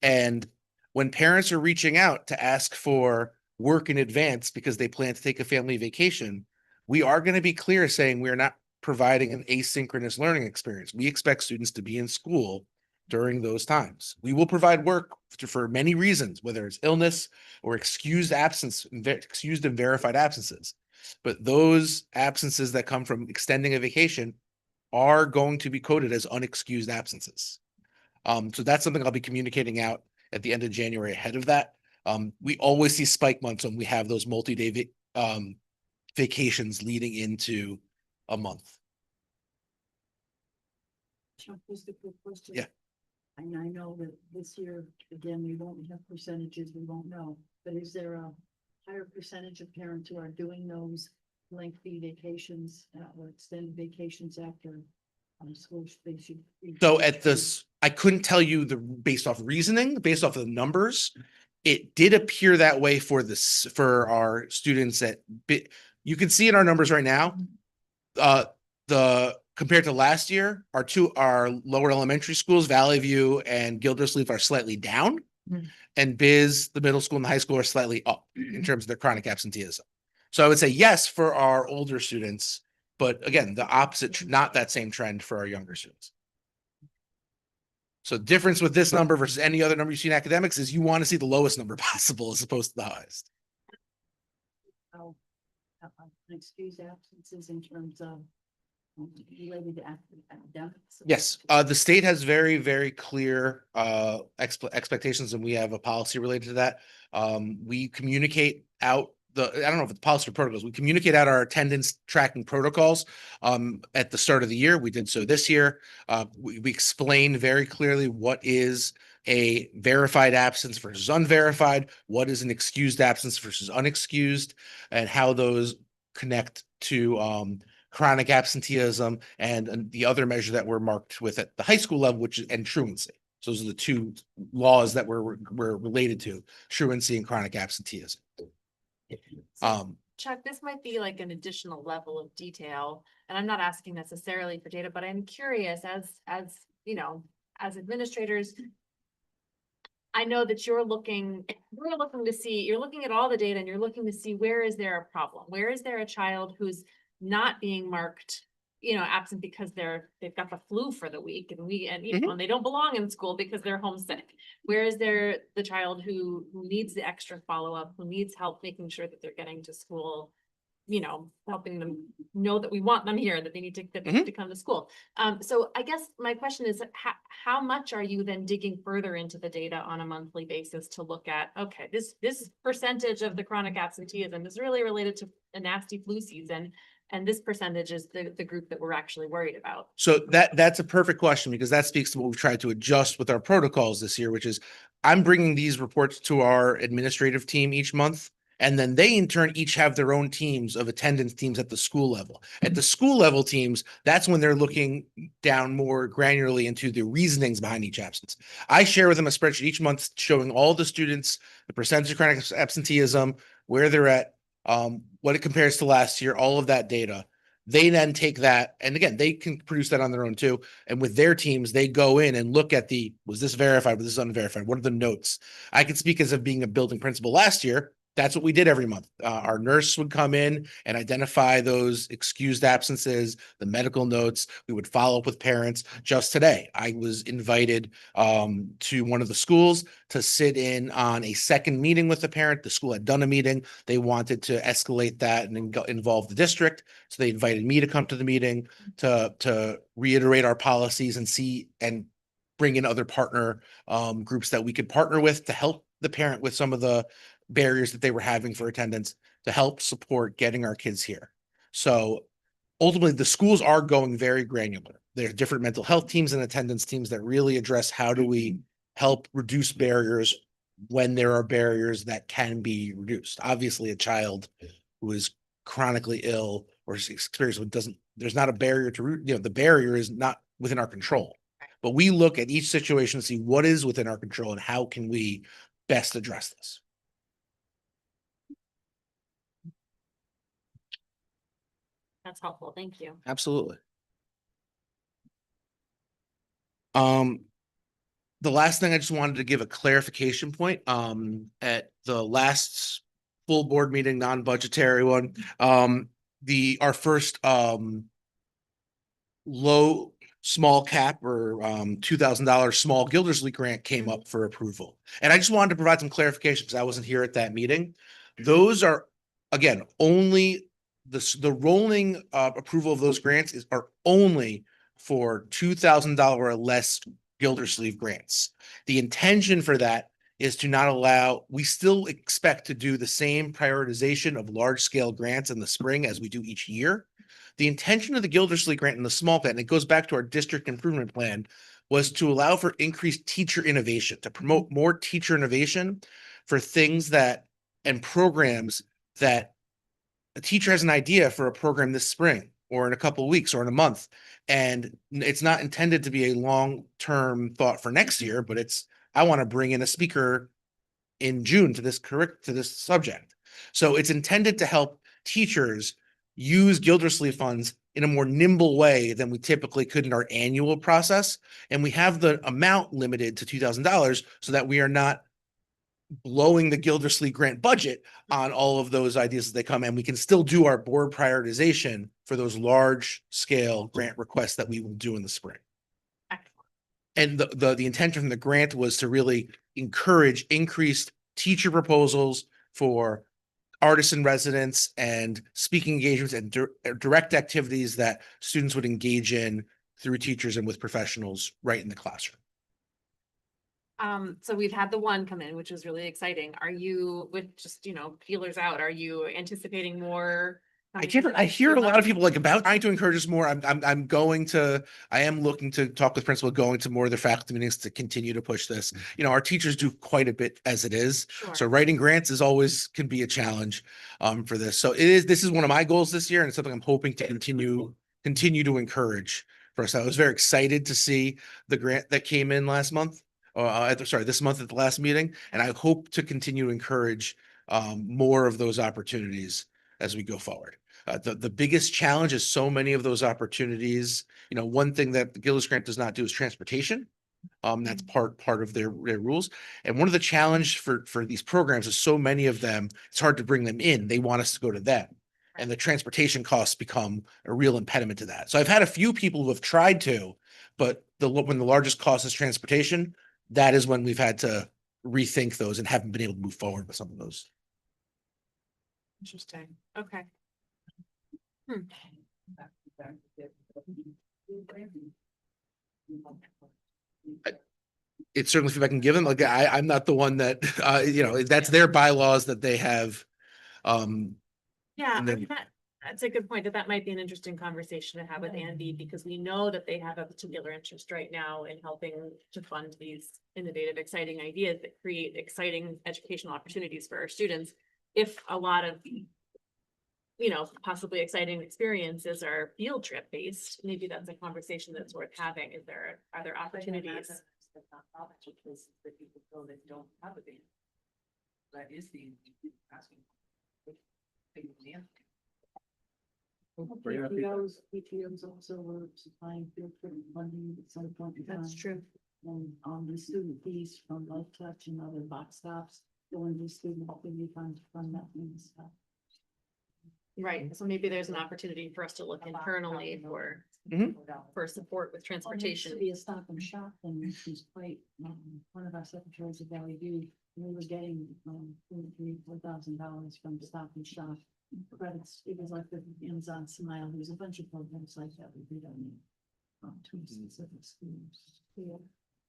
And when parents are reaching out to ask for work in advance because they plan to take a family vacation, we are going to be clear saying we are not providing an asynchronous learning experience. We expect students to be in school during those times. We will provide work for many reasons, whether it's illness or excused and verified absences. But those absences that come from extending a vacation are going to be coded as unexcused absences. So that's something I'll be communicating out at the end of January ahead of that. We always see spike months when we have those multi-day vacations leading into a month. Just a quick question. Yeah. And I know that this year, again, we won't have percentages, we won't know, but is there a higher percentage of parents who are doing those lengthy vacations or extended vacations after school space? So at this, I couldn't tell you based off reasoning, based off of the numbers. It did appear that way for our students you can see in our numbers right now, compared to last year, our lower elementary schools, Valley View and Gildersleeve, are slightly down. And Biz, the middle school and the high school, are slightly up in terms of their chronic absenteeism. So I would say yes for our older students, but again, the opposite, not that same trend for our younger students. So the difference with this number versus any other number you see in academics is you want to see the lowest number possible as opposed to the highest. Excuse absences in terms of related to academics? Yes, the state has very, very clear expectations, and we have a policy related to that. We communicate out I don't know if it's policy or protocols. We communicate out our attendance tracking protocols at the start of the year. We did so this year. We explain very clearly what is a verified absence versus unverified, what is an excused absence versus unexcused, and how those connect to chronic absenteeism and the other measure that we're marked with at the high school level, which is truancy. So those are the two laws that we're related to, truancy and chronic absenteeism. Chuck, this might be like an additional level of detail, and I'm not asking necessarily for data, but I'm curious as, you know, as administrators, I know that we're looking to see, you're looking at all the data and you're looking to see where is there a problem? Where is there a child who's not being marked, you know, absent because they've got the flu for the week and you know, and they don't belong in school because they're homesick? Where is there the child who needs the extra follow-up, who needs help making sure that they're getting to school? You know, helping them know that we want them here, that they need to come to school. So I guess my question is, how much are you then digging further into the data on a monthly basis to look at, okay, this percentage of the chronic absenteeism is really related to a nasty flu season, and this percentage is the group that we're actually worried about? So that's a perfect question, because that speaks to what we've tried to adjust with our protocols this year, which is I'm bringing these reports to our administrative team each month. And then they in turn each have their own teams of attendance teams at the school level. At the school level teams, that's when they're looking down more granularly into the reasonings behind each absence. I share with them a spreadsheet each month showing all the students, the percentage of chronic absenteeism, where they're at, what it compares to last year, all of that data. They then take that, and again, they can produce that on their own too. And with their teams, they go in and look at was this verified? Was this unverified? What are the notes? I can speak as of being a building principal last year. That's what we did every month. Our nurse would come in and identify those excused absences, the medical notes. We would follow up with parents. Just today, I was invited to one of the schools to sit in on a second meeting with the parent. The school had done a meeting. They wanted to escalate that and involve the district. So they invited me to come to the meeting to reiterate our policies and see and bring in other partner groups that we could partner with to help the parent with some of the barriers that they were having for attendance, to help support getting our kids here. So ultimately, the schools are going very granular. There are different mental health teams and attendance teams that really address how do we help reduce barriers when there are barriers that can be reduced. Obviously, a child who is chronically ill or experience there's not a barrier to, the barrier is not within our control. But we look at each situation to see what is within our control and how can we best address this. That's helpful. Thank you. Absolutely. The last thing I just wanted to give a clarification point, at the last full board meeting, non-budgetary one, our first, small cap or $2,000 small Gildersleeve grant came up for approval. And I just wanted to provide some clarification because I wasn't here at that meeting. Those are, again, only the rolling approval of those grants are only for $2,000 or less Gildersleeve grants. The intention for that is to not allow, we still expect to do the same prioritization of large scale grants in the spring as we do each year. The intention of the Gildersleeve grant and the small grant, and it goes back to our district improvement plan, was to allow for increased teacher innovation, to promote more teacher innovation for things and programs that a teacher has an idea for a program this spring or in a couple of weeks or in a month. And it's not intended to be a long-term thought for next year, but I want to bring in a speaker in June to this subject. So it's intended to help teachers use Gildersleeve funds in a more nimble way than we typically could in our annual process. And we have the amount limited to $2,000 so that we are not blowing the Gildersleeve grant budget on all of those ideas as they come. And we can still do our board prioritization for those large scale grant requests that we will do in the spring. And the intention from the grant was to really encourage increased teacher proposals for artists in residence and speaking engagements and direct activities that students would engage in through teachers and with professionals right in the classroom. So we've had the one come in, which was really exciting. Are you, with just, feelers out, are you anticipating more? I hear a lot of people about trying to encourage us more. I am looking to talk with principal, going to more of their faculty meetings to continue to push this. Our teachers do quite a bit as it is. Sure. So writing grants can be a challenge for this. So this is one of my goals this year, and it's something I'm hoping to continue to encourage for us. I was very excited to see the grant that came in last month. this month at the last meeting, and I hope to continue to encourage more of those opportunities as we go forward. The biggest challenge is so many of those opportunities. One thing that the Gillis grant does not do is transportation. That's part of their rules. And one of the challenge for these programs is so many of them, it's hard to bring them in. They want us to go to them. And the transportation costs become a real impediment to that. So I've had a few people who have tried to, but when the largest cost is transportation, that is when we've had to rethink those and haven't been able to move forward with some of those. Interesting. Okay. It's certainly if I can give them, like, I'm not the one that, that's their bylaws that they have. Yeah, I And then- mean, that's a good point, that might be an interesting conversation to have with Andy, because we know that they have a particular interest right now in helping to fund these innovative, exciting ideas that create exciting educational opportunities for our students. If a lot of, possibly exciting experiences are field trip based, maybe that's a conversation that's worth having. Are there opportunities? Places that people go that don't have a van. That is the asking. PTOs also were supplying field trip funding at some point in time. That's true. And the student fees from Life Touch and other box stops go into student activity fund to fund that kind of stuff. Right, so maybe there's an opportunity for us to look internally for support with There used transportation. to be a Stop and Shop thing, which was quite, one of our secretaries of Valley View, we were getting, $4,000 from Stop and Shop. Credits, it was like the Amazon Smile, there's a bunch of programs like that we did on two specific schools.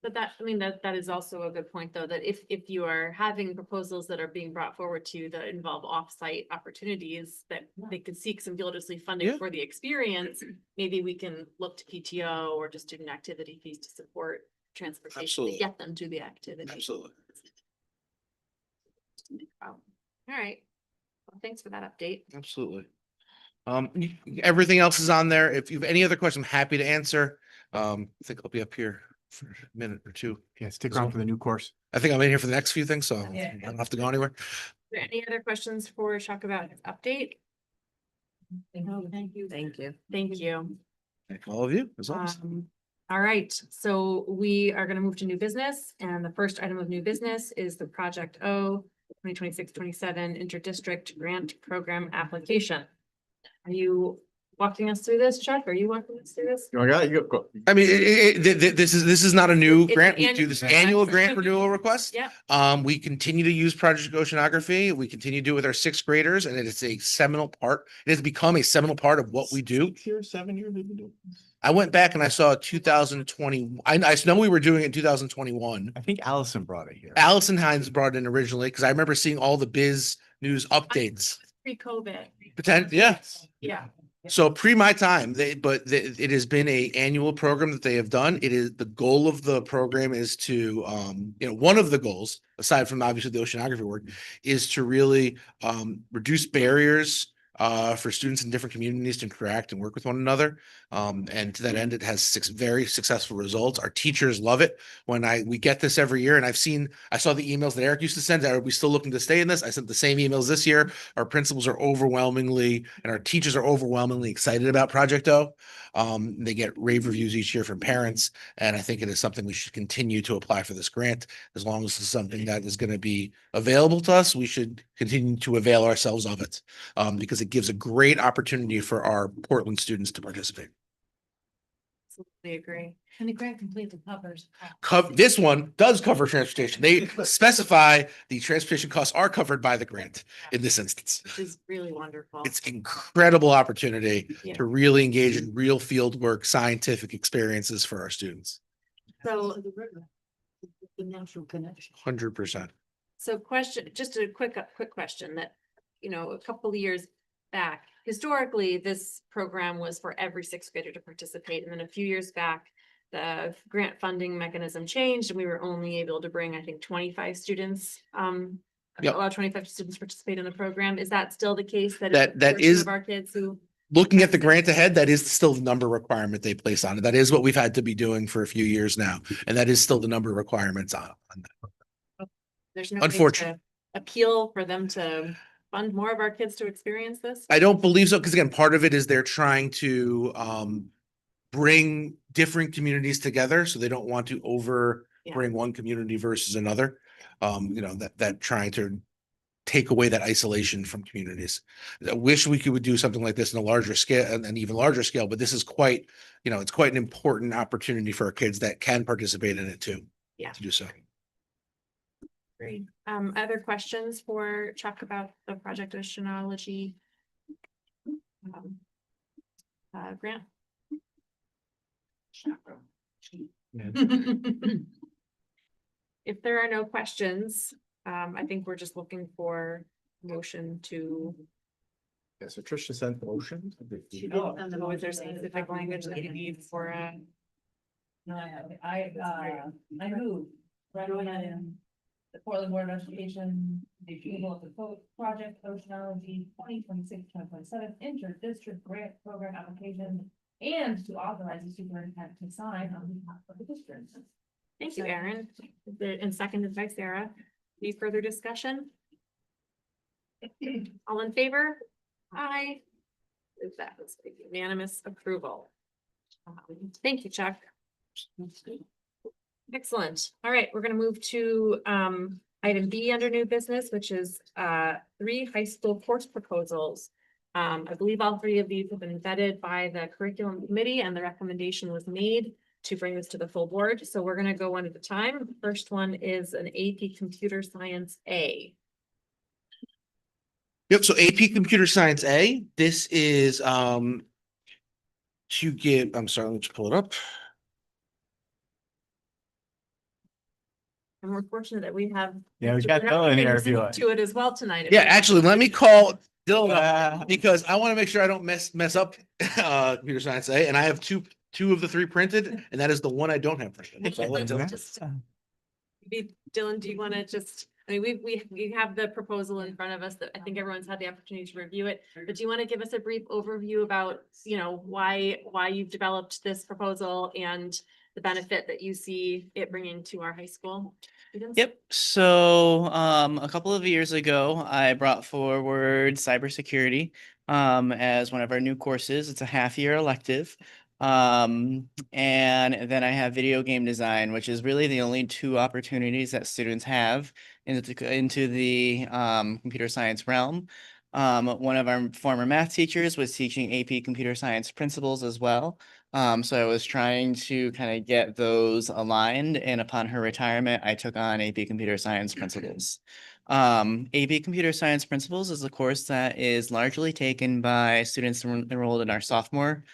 But that is also a good point, though, that if you are having proposals that are being brought forward to you that involve off-site opportunities, that they could seek some symbolically funding Yeah. for the experience, maybe we can look to PTO or just student activity fees to support transportation Absolutely. to get them to the activity. Absolutely. All right. Well, thanks for that update. Absolutely. Everything else is on there. If you have any other questions, I'm happy to answer. I think I'll be up here for a minute or two. Yeah, stick around for the new course. I think I'm in here for the next few things, so I Yeah. don't have to go anywhere. Are there any other questions for Chuck about his update? No, thank you. Thank you. Thank you. Thank all of you, as always. All right, so we are gonna move to new business, and the first item of new business is the Project O 2026-27 Interdistrict Grant Program Application. Are you walking us through this, Chuck? Are you walking us through this? You got it? You go. I mean, this is not a new It's grant. an We do this annual annual request. grant renewal request. Yep. We continue to use Project Oceanography. We continue to do it with our sixth graders, and it is a seminal part. It has become a seminal part of what we do. 7 years we've been doing this. I went back and I saw 2020. I know we were doing it in 2021. I think Allison brought it here. Allison Hines brought it in originally because I remember seeing all the biz news updates. Pre-COVID. Yeah. Yeah. So pre my time, it has been a annual program that they have done. It is the goal of the program is to, one of the goals, aside from obviously the oceanography work, is to really reduce barriers for students in different communities to interact and work with one another. And to that end, it has very successful results. Our teachers love it. When we get this every year, and I saw the emails that Eric used to send. Are we still looking to stay in this? I sent the same emails this year. Our principals are overwhelmingly, and our teachers are overwhelmingly excited about Project O. They get rave reviews each year from parents, and I think it is something we should continue to apply for this grant. As long as it's something that is going to be available to us, we should continue to avail ourselves of it, because it gives a great opportunity for our Portland students to participate. Absolutely agree. And the grant completely covers. This one does cover transportation. They specify the transportation costs are covered by the grant in this instance. Which is really wonderful. It's incredible opportunity Yeah. to really engage in real field work, scientific experiences for our students. So, The river, the natural connection. 100%. so just a quick question that, a couple of years back, historically, this program was for every sixth grader to participate. And then a few years back, the grant funding mechanism changed and we were only able to bring, I think, 25 students, Yep. allow 25 students to participate in the program. Is that still the case? That a portion is- of our kids who looking at the grant ahead, that is still the number requirement they place on it. That is what we've had to be doing for a few years now. And that is still the number requirements on that. There's no way Unfortunate. to appeal for them to fund more of our kids to experience this? I don't believe so, because again, part of it is they're trying to bring different communities together, so they don't want to bring one community versus another. That trying to take away that isolation from communities. I wish we could do something like this in a larger scale, and an even larger scale, but this is quite, it's quite an important opportunity for our kids that can participate in it too. Yeah. To do so. Great. Other questions for Chuck about the project oceanology? Grant? If there are no questions, I think we're just looking for motion to. Yeah, so Tricia sent the motion. Oh, is there specific language that you need for No, I move, recommend the Portland Board of Education, the approval of the project Oceanology 2026-2027 inter-district grant program application, and to authorize the superintendent to sign on behalf of the district. Thank you, Erin. And seconded by Sarah. Any further discussion? All in favor? Aye. That was unanimous approval. Thank you, Chuck. Excellent. All right, we're gonna move to item B under new business, which is 3 high school course proposals. I believe all 3 of these have been vetted by the curriculum committee, and the recommendation was made to bring this to the full board. So we're gonna go one at a time. First one is an AP Computer Science A. Yep, so AP Computer Science A, this is to get, I'm sorry, let me just pull it up. And we're fortunate that we have. Yeah, we got Dylan here if you like. To it as well tonight. Yeah, actually, let me call Dylan up because I want to make sure I don't mess up Computer Science A, and I have two of the 3 printed, and that is the one I don't have printed. So I'll let Dylan. Dylan, do you want to just, I mean, we have the proposal in front of us that I think everyone's had the opportunity to review it, but do you want to give us a brief overview about, why you've developed this proposal and the benefit that you see it bringing to our high school students? Yep. So a couple of years ago, I brought forward cybersecurity as one of our new courses. It's a half-year elective. And then I have video game design, which is really the only 2 opportunities that students have into the computer science realm. One of our former math teachers was teaching AP computer science principles as well. So I was trying to kind of get those aligned, and upon her retirement, I took on AP Computer Science Principles. AP Computer Science Principles is a course that is largely taken by students enrolled in our sophomore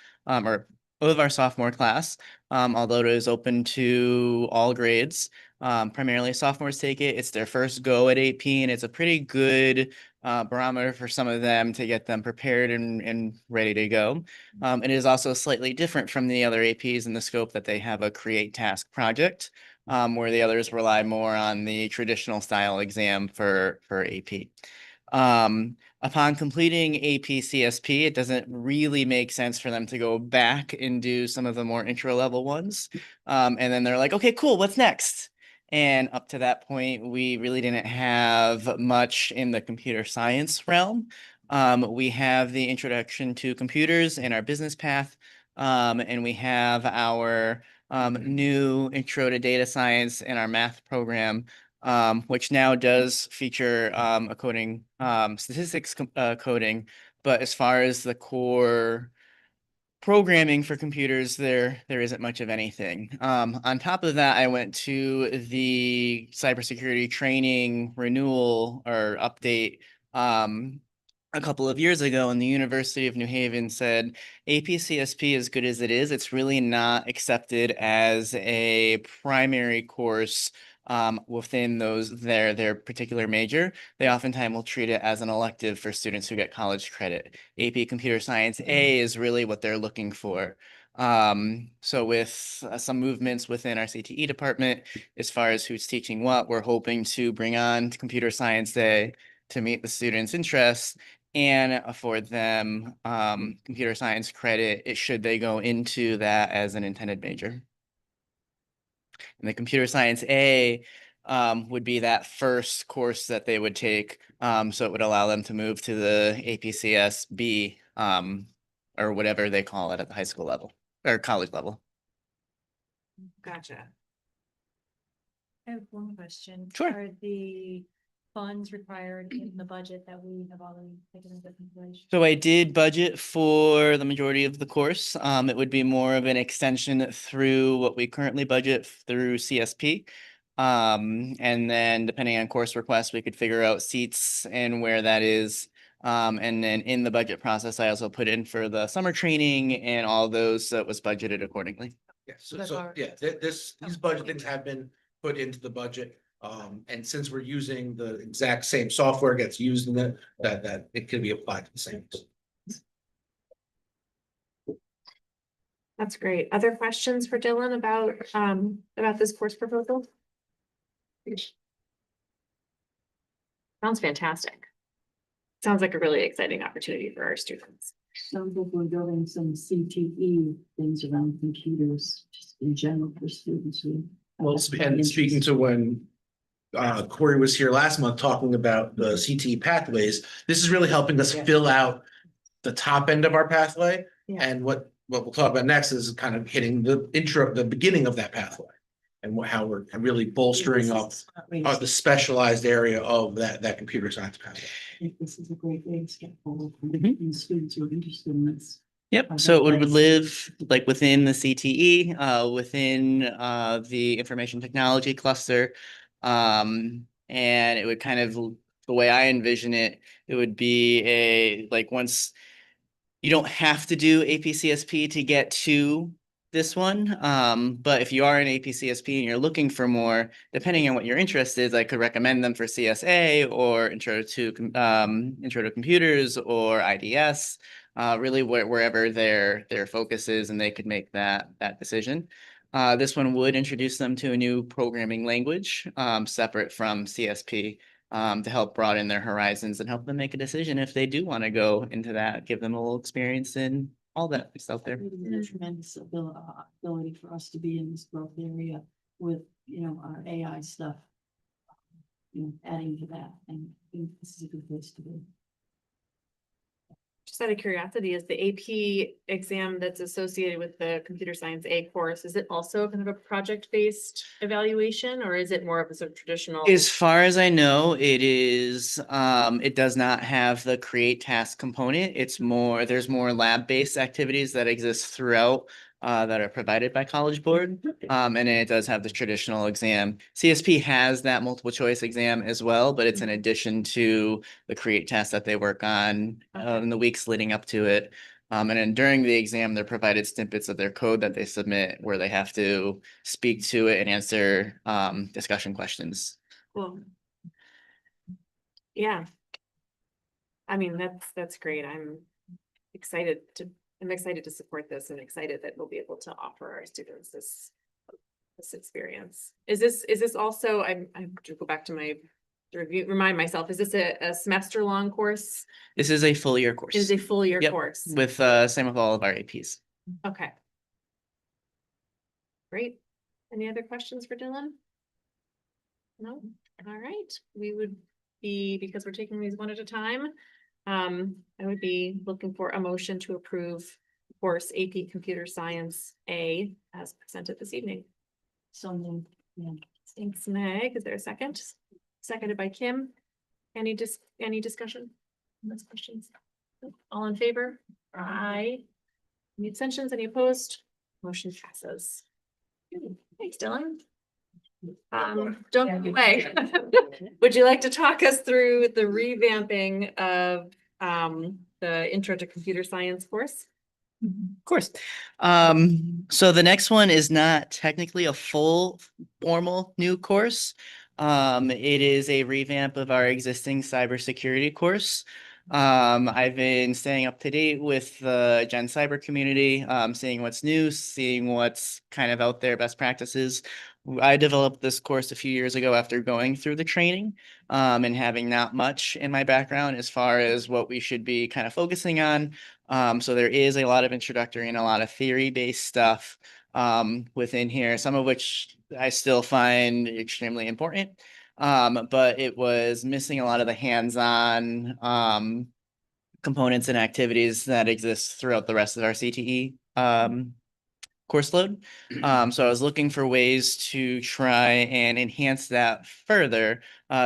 class, although it is open to all grades. Primarily sophomores take it. It's their first go at AP, and it's a pretty good barometer for some of them to get them prepared and ready to go. It is also slightly different from the other APs in the scope that they have a create task project, where the others rely more on the traditional style exam for AP. Upon completing AP CSP, it doesn't really make sense for them to go back and do some of the more intro level ones. And then they're like, okay, cool, what's next? And up to that point, we really didn't have much in the computer science realm. We have the introduction to computers in our business path, and we have our new intro to data science in our math program, which now does feature a coding, statistics coding. But as far as the core programming for computers, there isn't much of anything. On top of that, I went to the cybersecurity training renewal or update a couple of years ago, and the University of New Haven said APCSP, as good as it is, it's really not accepted as a primary course within their particular major. They oftentimes will treat it as an elective for students who get college credit. AP Computer Science A is really what they're looking for. So with some movements within our CTE department, as far as who's teaching what, we're hoping to bring on Computer Science A to meet the students' interests and afford them computer science credit, should they go into that as an intended major. And the computer science A would be that first course that they would take. So it would allow them to move to the APCS B or whatever they call it at the high school level or college level. Gotcha. I have one question. Sure. Are the funds required in the budget that we have already taken into consideration? So I did budget for the majority of the course. It would be more of an extension through what we currently budget through CSP. And then depending on course requests, we could figure out seats and where that is. And then in the budget process, I also put in for the summer training and all those that was budgeted accordingly. Yeah, That's all right. these budget things have been put into the budget. And since we're using the exact same software gets used in it, that it can be applied to the same. That's great. Other questions for Dylan about this course proposal? Sounds fantastic. Sounds like a really exciting opportunity for our students. Sounds like we're building some CTE things around computers, just in general for students who. Well, and speaking to when Corey was here last month talking about the CTE pathways, this is really helping us fill out the top end of our pathway. Yeah. And what we'll talk about next is kind of hitting the beginning of that pathway. And how we're really bolstering up the specialized area of that computer science pathway. I think this is a great way to get forward Mhm. and students who are interested in this. Yep, so it would live like within the CTE, within the information technology cluster. And it would kind of, the way I envision it, it would be once you don't have to do APCSP to get to this one. But if you are in APCSP and you're looking for more, depending on what your interest is, I could recommend them for CSA or intro to computers or IDS. Really wherever their focus is, and they could make that decision. This one would introduce them to a new programming language, separate from CSP, to help broaden their horizons and help them make a decision if they do want to go into that, give them a little experience in all that is out there. There's a tremendous ability for us to be in this growth area with, our AI stuff. Adding to that, and I think this is a good place to be. Just out of curiosity, is the AP exam that's associated with the computer science A course, is it also kind of a project-based evaluation, or is it more of a sort of traditional? As far as I know, it is, it does not have the create task component. It's more, there's more lab-based activities that exist throughout that are provided by College Board. And then it does have the traditional exam. CSP has that multiple choice exam as well, but it's in addition to the create test that they work on in the weeks leading up to it. And then during the exam, they're provided snippets of their code that they submit where they have to speak to it and answer discussion questions. Well, yeah. I mean, that's great. I'm excited to support this and excited that we'll be able to offer our students this experience. Is this also, I have to go back to my review, remind myself, is this a semester long course? This is a full year course. It is a full year Yep. course. With same with all of our APs. Okay. Great. Any other questions for Dylan? No? All right. We would be, because we're taking these one at a time, I would be looking for a motion to approve course AP Computer Science A as presented this evening. So, yeah. Thanks, Meg. Is there a second? Seconded by Kim. Any discussion? Any questions? All in favor? Aye. Any abstentions? Any opposed? Motion passes. Thanks, Dylan. Don't go away. Would you like to talk us through the revamping of the Intro to Computer Science course? Of course. So the next one is not technically a full formal new course. It is a revamp of our existing cybersecurity course. I've been staying up to date with the Gen Cyber community, seeing what's new, seeing what's kind of out there, best practices. I developed this course a few years ago after going through the training, and having not much in my background as far as what we should be kind of focusing on. So there is a lot of introductory and a lot of theory-based stuff within here, some of which I still find extremely important. But it was missing a lot of the hands-on components and activities that exist throughout the rest of our CTE course load. So I was looking for ways to try and enhance that further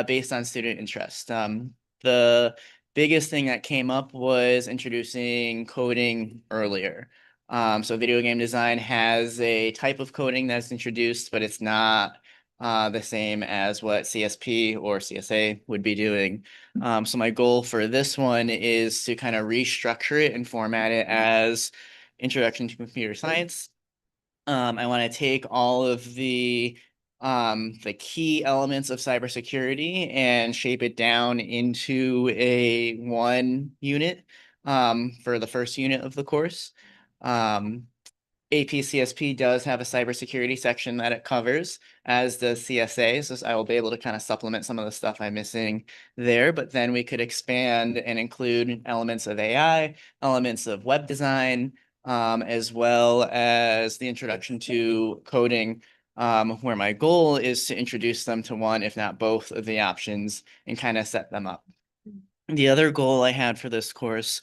based on student interest. The biggest thing that came up was introducing coding earlier. So video game design has a type of coding that's introduced, but it's not the same as what CSP or CSA would be doing. So my goal for this one is to kind of restructure it and format it as Introduction to Computer Science. I want to take all of the key elements of cybersecurity and shape it down into a one unit for the first unit of the course. APCSP does have a cybersecurity section that it covers, as does CSA. So I will be able to kind of supplement some of the stuff I'm missing there. But then we could expand and include elements of AI, elements of web design, as well as the introduction to coding, where my goal is to introduce them to one, if not both, of the options and kind of set them up. The other goal I had for this course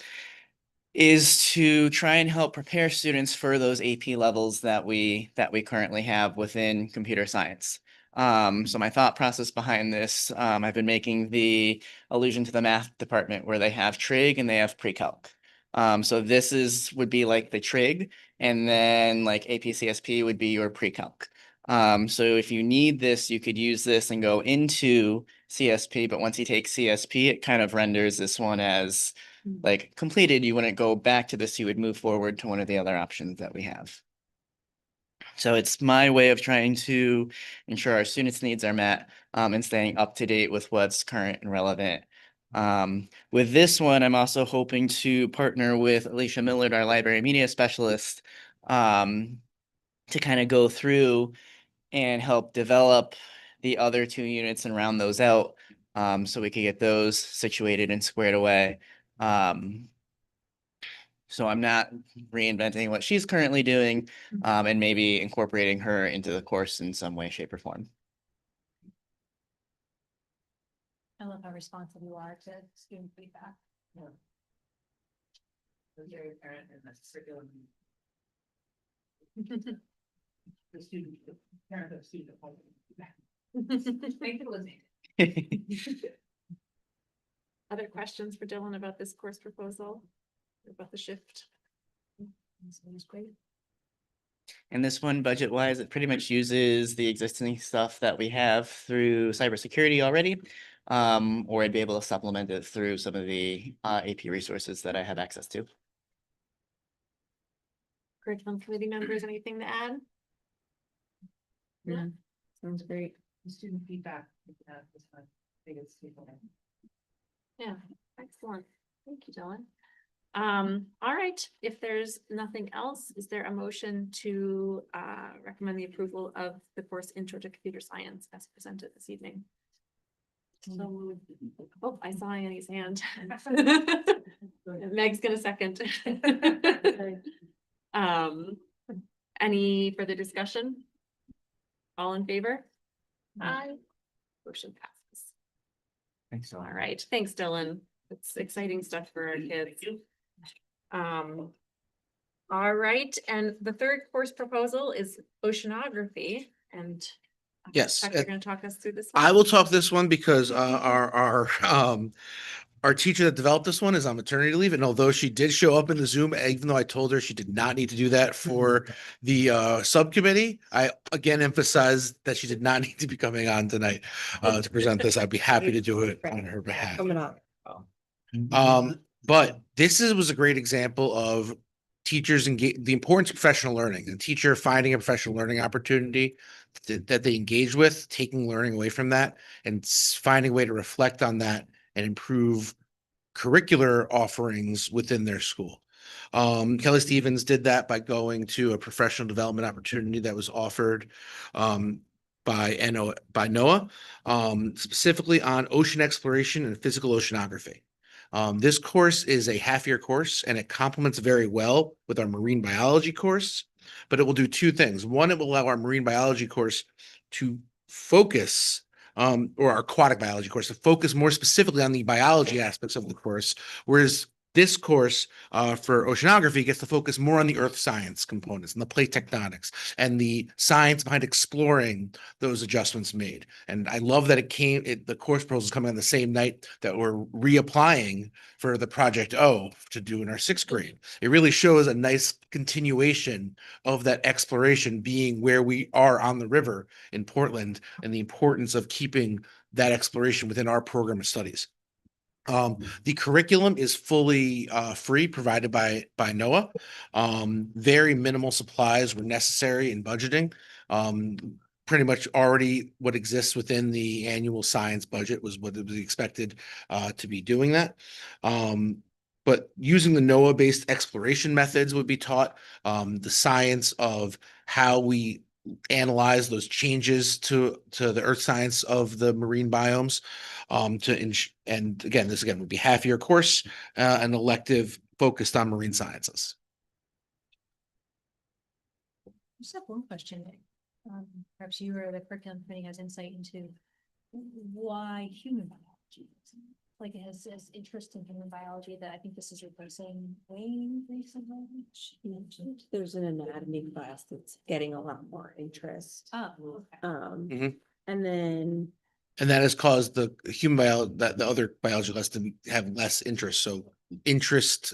is to try and help prepare students for those AP levels that we currently have within computer science. So my thought process behind this, I've been making the allusion to the math department where they have trig and they have pre-calc. So this would be like the trig, and then like APCSP would be your pre-calc. So if you need this, you could use this and go into CSP, but once you take CSP, it kind of renders this one as like completed. You wouldn't go back to this, you would move forward to one of the other options that we have. So it's my way of trying to ensure our students' needs are met, and staying up to date with what's current and relevant. With this one, I'm also hoping to partner with Alicia Millard, our library media specialist, to kind of go through and help develop the other two units and round those out, so we could get those situated and squared away. So I'm not reinventing what she's currently doing, and maybe incorporating her into the course in some way, shape, or form. I love how responsive you are to student feedback. Very apparent in this curriculum. The student, parent of student. Thank you, Lizzie. Other questions for Dylan about this course proposal? About the shift? This one's great. And this one, budget wise, it pretty much uses the existing stuff that we have through cybersecurity already. Or I'd be able to supplement it through some of the AP resources that I have access to. Curriculum committee members, anything to add? Yeah, sounds great. The student feedback. Is my biggest takeaway. Yeah, excellent. Thank you, Dylan. All right, if there's nothing else, is there a motion to recommend the approval of the course Intro to Computer Science as presented this evening? So, oh, I saw Annie's hand. Meg's gonna second. Any further discussion? All in favor? Aye. Motion passes. Thanks a All right, thanks, Dylan. It's exciting stuff for our kids. All right, and the third course proposal is oceanography, and Yes, Chuck, you're gonna talk us through this I one? will talk this one because our teacher that developed this one is on maternity leave, and although she did show up in the Zoom, even though I told her she did not need to do that for the subcommittee, I again emphasized that she did not need to be coming on tonight to present this. I'd be happy to do it on her behalf. Coming up. But was a great example of teachers and the importance of professional learning, the teacher finding a professional learning opportunity that they engage with, taking learning away from that and finding a way to reflect on that and improve curricular offerings within their school. Kelly Stevens did that by going to a professional development opportunity that was offered by NOAA, specifically on ocean exploration and physical oceanography. This course is a half-year course, and it complements very well with our marine biology course, but it will do two things. One, it will allow our marine biology course to focus or our aquatic biology course to focus more specifically on the biology aspects of the course, whereas this course for oceanography gets to focus more on the earth science components and the plate tectonics and the science behind exploring those adjustments made. And I love that the course proposal is coming on the same night that we're reapplying for the Project O to do in our 6th grade. It really shows a nice continuation of that exploration being where we are on the river in Portland and the importance of keeping that exploration within our program of studies. The curriculum is fully free, provided by NOAA. Very minimal supplies were necessary in budgeting. Pretty much already what exists within the annual science budget was what was expected to be doing that. But using the NOAA-based exploration methods would be taught. The science of how we analyze those changes to the earth science of the marine biomes. And again, this would be half-year course, an elective focused on marine sciences. Just have one question. Perhaps you or the curriculum committee has insight into why human biology. Like it has this interest in human biology that I think this is replacing way recently. There's an anatomy class that's getting a lot more interest. Oh, okay. And then And that has caused the human biology, that the other biology class to have less interest. So interest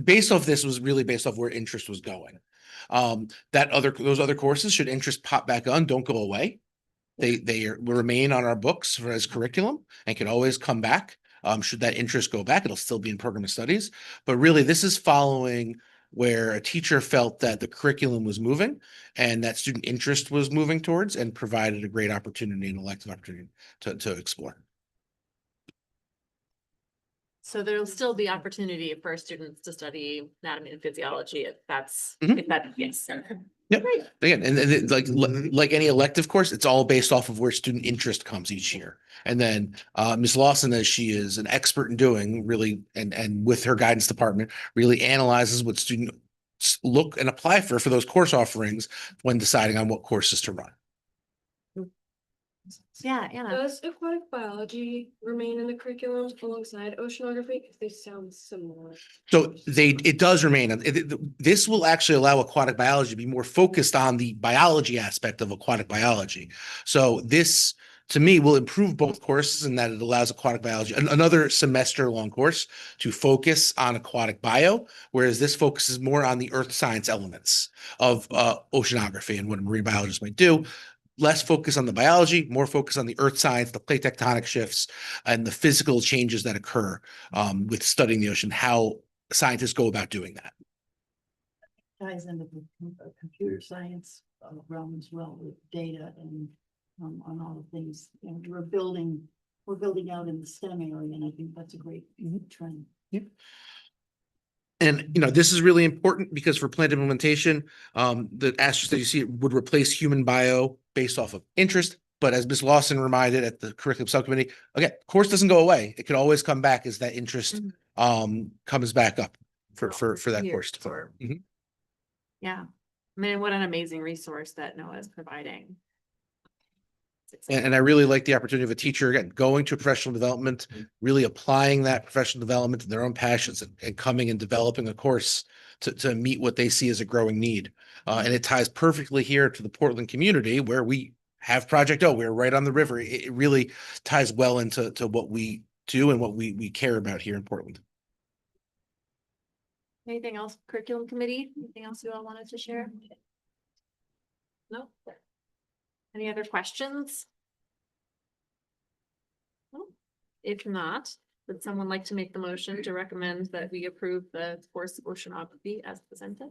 based off this was really based off where interest was going. Those other courses, should interest pop back on, don't go away. They will remain on our books as curriculum and can always come back. Should that interest go back, it'll still be in program of studies. But really, this is following where a teacher felt that the curriculum was moving and that student interest was moving towards, and provided a great opportunity, an elective opportunity to explore. So there'll still be opportunity for students to study anatomy and physiology if that's, Mhm. if that, yes. Yep. Again, and like any elective course, it's all based off of where student interest comes each year. And then Ms. Lawson, as she is an expert in doing, really, and with her guidance department, really analyzes what students look and apply for those course offerings when deciding on what courses to run. Yeah, Anna. Does aquatic biology remain in the curriculum alongside oceanography? Because they sound similar. So it does remain. This will actually allow aquatic biology to be more focused on the biology aspect of aquatic biology. So this, to me, will improve both courses in that it allows aquatic biology, another semester-long course, to focus on aquatic bio, whereas this focuses more on the earth science elements of oceanography and what a marine biologist might do. Less focus on the biology, more focus on the earth science, the plate tectonic shifts, and the physical changes that occur with studying the ocean, how scientists go about doing that. Ties into the computer science realm as well, with data and on all the things. And we're building out in the STEM area, and I think that's a great trend. Yep. And, this is really important because for plant implementation, the asterisk that you see would replace human bio based off of interest. But as Ms. Lawson reminded at the curriculum subcommittee, again, course doesn't go away. It could always come back as that interest comes back up for that course. Mhm. Yeah. I mean, what an amazing resource that NOAA is providing. And I really like the opportunity of a teacher, again, going to professional development, really applying that professional development to their own passions and coming and developing a course to meet what they see as a growing need. And it ties perfectly here to the Portland community where we have Project O. We're right on the river. It really ties well into what we do and what we care about here in Portland. Anything else, curriculum committee? Anything else you all wanted to share? No? Any other questions? No? If not, would someone like to make the motion to recommend that we approve the course of oceanography as presented?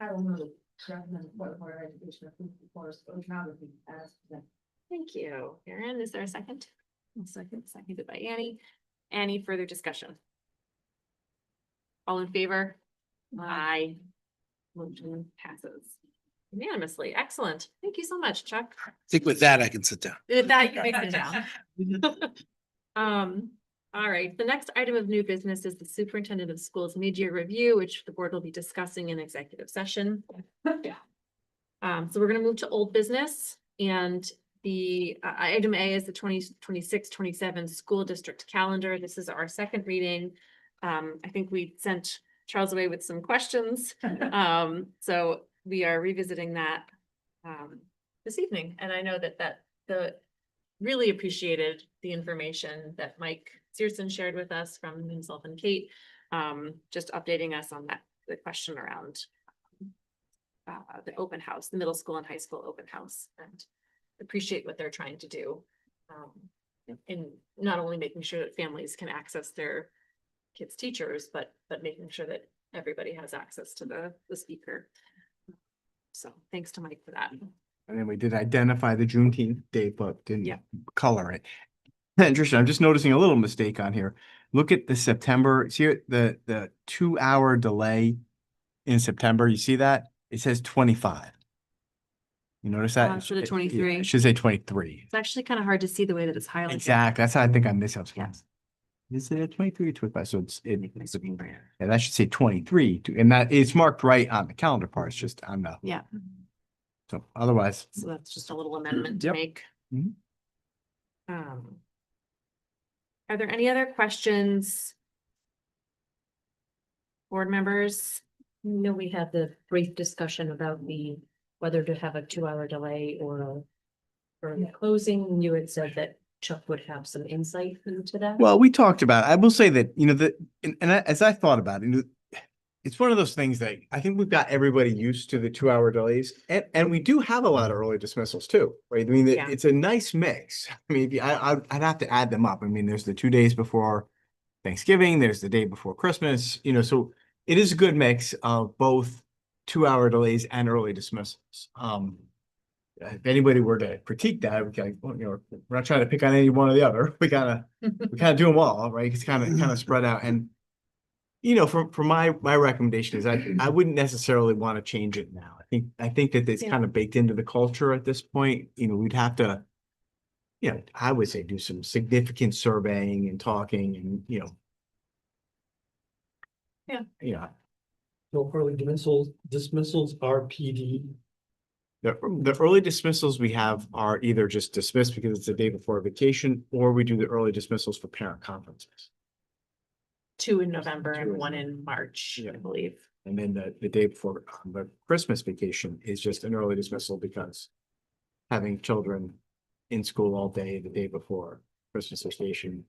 I will move. Recommend Board of Education approve the course of oceanography as presented. Thank you. Erin, is there a second? A second, seconded by Annie. Any further discussion? All in favor? Aye. Motion passes unanimously. Excellent. Thank you so much, Chuck. I think with that, I can sit down. With that, you may sit down. All right, the next item of new business is the superintendent of schools mid-year review, which the board will be discussing in executive session. So we're gonna move to old business, and the item A is the 2026-27 school district calendar. This is our second reading. I think we sent Charles away with some questions. So we are revisiting that this evening, and I know that the really appreciated the information that Mike Searson shared with us from himself and Kate, just updating us on the question around the open house, the middle school and high school open house, and appreciate what they're trying to do in not only making sure that families can access their kids' teachers, but making sure that everybody has access to the speaker. So thanks to Mike for that. And then we did identify the Juneteenth date, but didn't Yeah. color it. Interesting. I'm just noticing a little mistake on here. Look at the September, see the 2-hour delay in September. You see that? It says 25. You notice that? Instead of Yeah, 23. it should say 23. It's actually kind of hard to see the way that it's highlighted. Exactly. That's how I think I missed out. Yeah. Is it 23 or 25? So yeah, that should say 23 and that is marked right on the calendar part. It's just on the, Yeah, so otherwise. so that's just a little amendment to Yep. make. Mhm. Are there any other questions? Board members? No, we had the brief discussion about whether to have a 2-hour delay or the closing. You had said that Chuck would have some insight into that. Well, we talked about, I will say that, as I thought about it, it's one of those things that I think we've got everybody used to the 2-hour delays, and we do have a lot of early dismissals too, right? I mean, Yeah. it's a nice mix. I mean, I'd have to add them up. I mean, there's the 2 days before Thanksgiving, there's the day before Christmas, so it is a good mix of both 2-hour delays and early dismissals. If anybody were to critique that, we're not trying to pick on any one or the other. We kind of do them all, right? It's kind of spread out. And for my recommendation is I wouldn't necessarily want to change it now. I think that it's kind of baked into the culture at this point. We'd have to, I would say do some significant surveying and talking and Yeah. So early dismissals are PD. The early dismissals we have are either just dismissed because it's the day before vacation, or we do the early dismissals for parent conferences. 2 in November and 1 in March, Yeah. I believe. And then the day before the Christmas vacation is just an early dismissal because having children in school all day the day before Christmas vacation.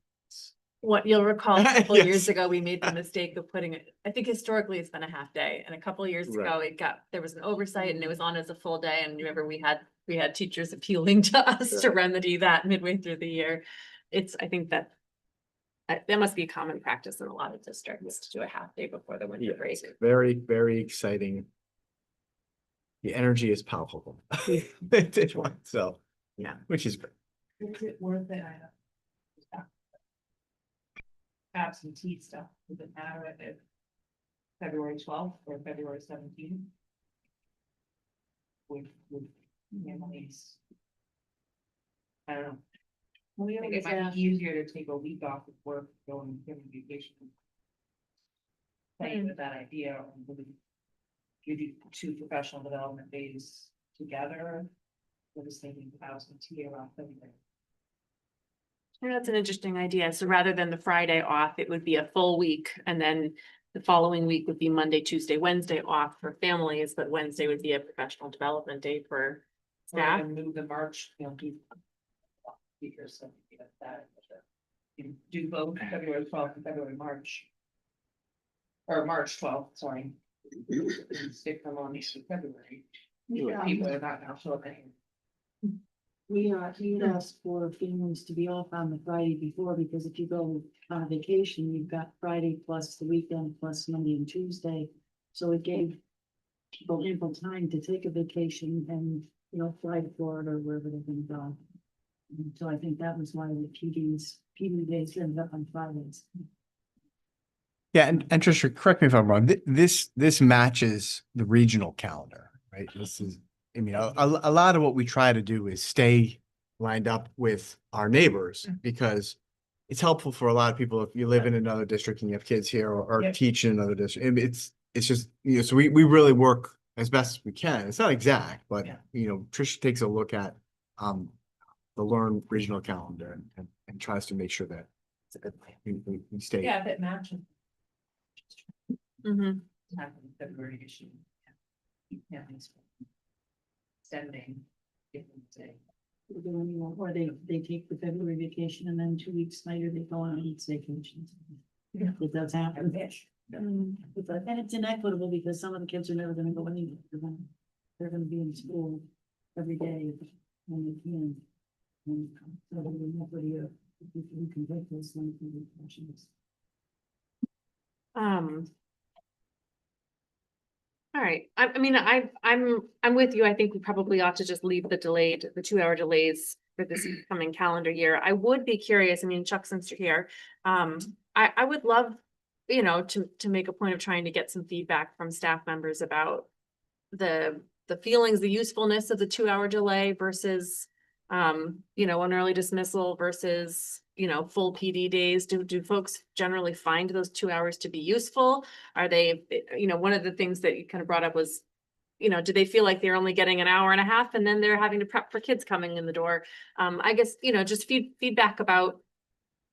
What you'll recall, a couple Yes. years ago, we made the mistake of putting it, I think historically it's been a half day, and a couple of years ago, there was an oversight and it was on as a full day, and remember we had teachers appealing to us to remedy that midway through the year. I think that must be a common practice in a lot of districts to do a half day before the winter break. Very, very exciting. The energy is palpable. So, Yeah. which is great. Is it worth it? Absentee stuff, does it matter if it's February 12th or February 17th? With families. I don't know. I think it might be easier to take a week off of work, go on vacation. Playing with that idea, or would you do 2 professional development days together? I was thinking absentee around February. Yeah, that's an interesting idea. So rather than the Friday off, it would be a full week, and then the following week would be Monday, Tuesday, Wednesday off for families, but Wednesday would be a professional development day for staff. And move the March, do. Speakers, so that. You do both February 12th and February March. Or March 12th, sorry. And stick them on to February. Yeah. People are not now showing. We asked for families to be off on the Friday before, because if you go on vacation, you've got Friday plus the weekend plus Monday and Tuesday. So it gave people ample time to take a vacation and, fly to Florida or wherever they're gonna go. And so I think that was why the PD days ended up on Fridays. Yeah, and Tricia, correct me if I'm wrong, this matches the regional calendar, right? This is, I mean, a lot of what we try to do is stay lined up with our neighbors because it's helpful for a lot of people if you live in another district and you have kids here or Yep. teach in another district. I mean, it's just, so we really work as best as we can. It's not exact, but Yeah. Tricia takes a look at the Learn regional calendar and tries to make sure that It's a good plan. we stay. Yeah, if it matches. Mhm. Happened February issue. Yeah. Extending. Or they take the February vacation and then 2 weeks later they go on each vacation. Yeah. It does happen. Mm. And it's inequitable because some of the kids are never gonna go anywhere. They're gonna be in school every day when they can. And so they never here, we can take those things and vacations. All right, I mean, I'm with you. I think we probably ought to just leave the 2-hour delays for this coming calendar year. I would be curious, I mean, Chuck, since you're here, I would love, to make a point of trying to get some feedback from staff members about the feelings, the usefulness of the 2-hour delay versus, an early dismissal versus, full PD days. Do folks generally find those 2 hours to be useful? Are they, one of the things that you kind of brought up was, do they feel like they're only getting an hour and a half and then they're having to prep for kids coming in the door? I guess, just feedback about,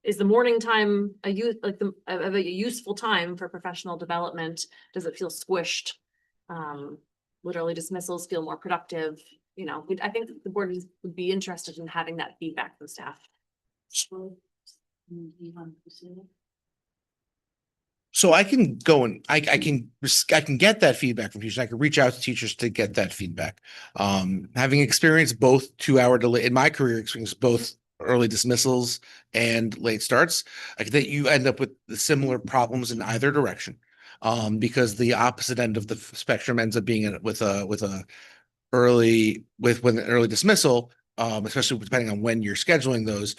is the morning time a useful time for professional development? Does it feel squished? Would early dismissals feel more productive? I think the board would be interested in having that feedback from staff. So I can go and I can get that feedback from teachers. I can reach out to teachers to get that feedback. Having experienced both 2-hour delay in my career, experienced both early dismissals and late starts, I think you end up with the similar problems in either direction. Because the opposite end of the spectrum ends up being with an early dismissal, especially depending on when you're scheduling those.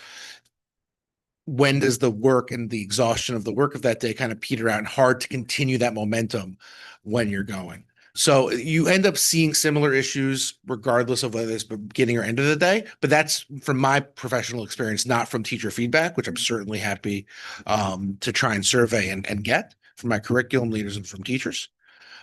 When does the work and the exhaustion of the work of that day kind of peter out and hard to continue that momentum when you're going? So you end up seeing similar issues regardless of whether it's beginning or end of the day, but that's from my professional experience, not from teacher feedback, which I'm certainly happy to try and survey and get from my curriculum leaders and from teachers.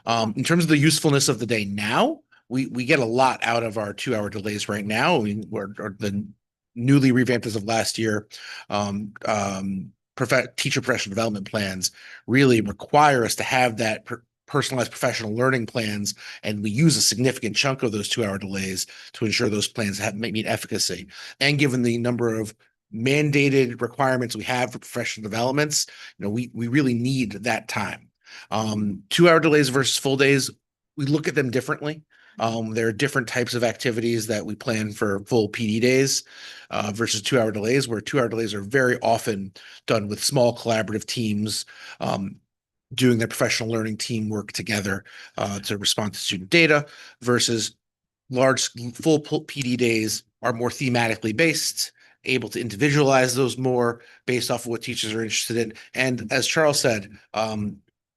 In terms of the usefulness of the day now, we get a lot out of our 2-hour delays right now. We're the newly revamped as of last year, teacher professional development plans really require us to have that personalized professional learning plans, and we use a significant chunk of those 2-hour delays to ensure those plans meet efficacy. And given the number of mandated requirements we have for professional developments, we really need that time. 2-hour delays versus full days, we look at them differently. There are different types of activities that we plan for full PD days versus 2-hour delays, where 2-hour delays are very often done with small collaborative teams doing their professional learning teamwork together to respond to student data, versus large full PD days are more thematically based, able to individualize those more based off of what teachers are interested in. And as Charles said,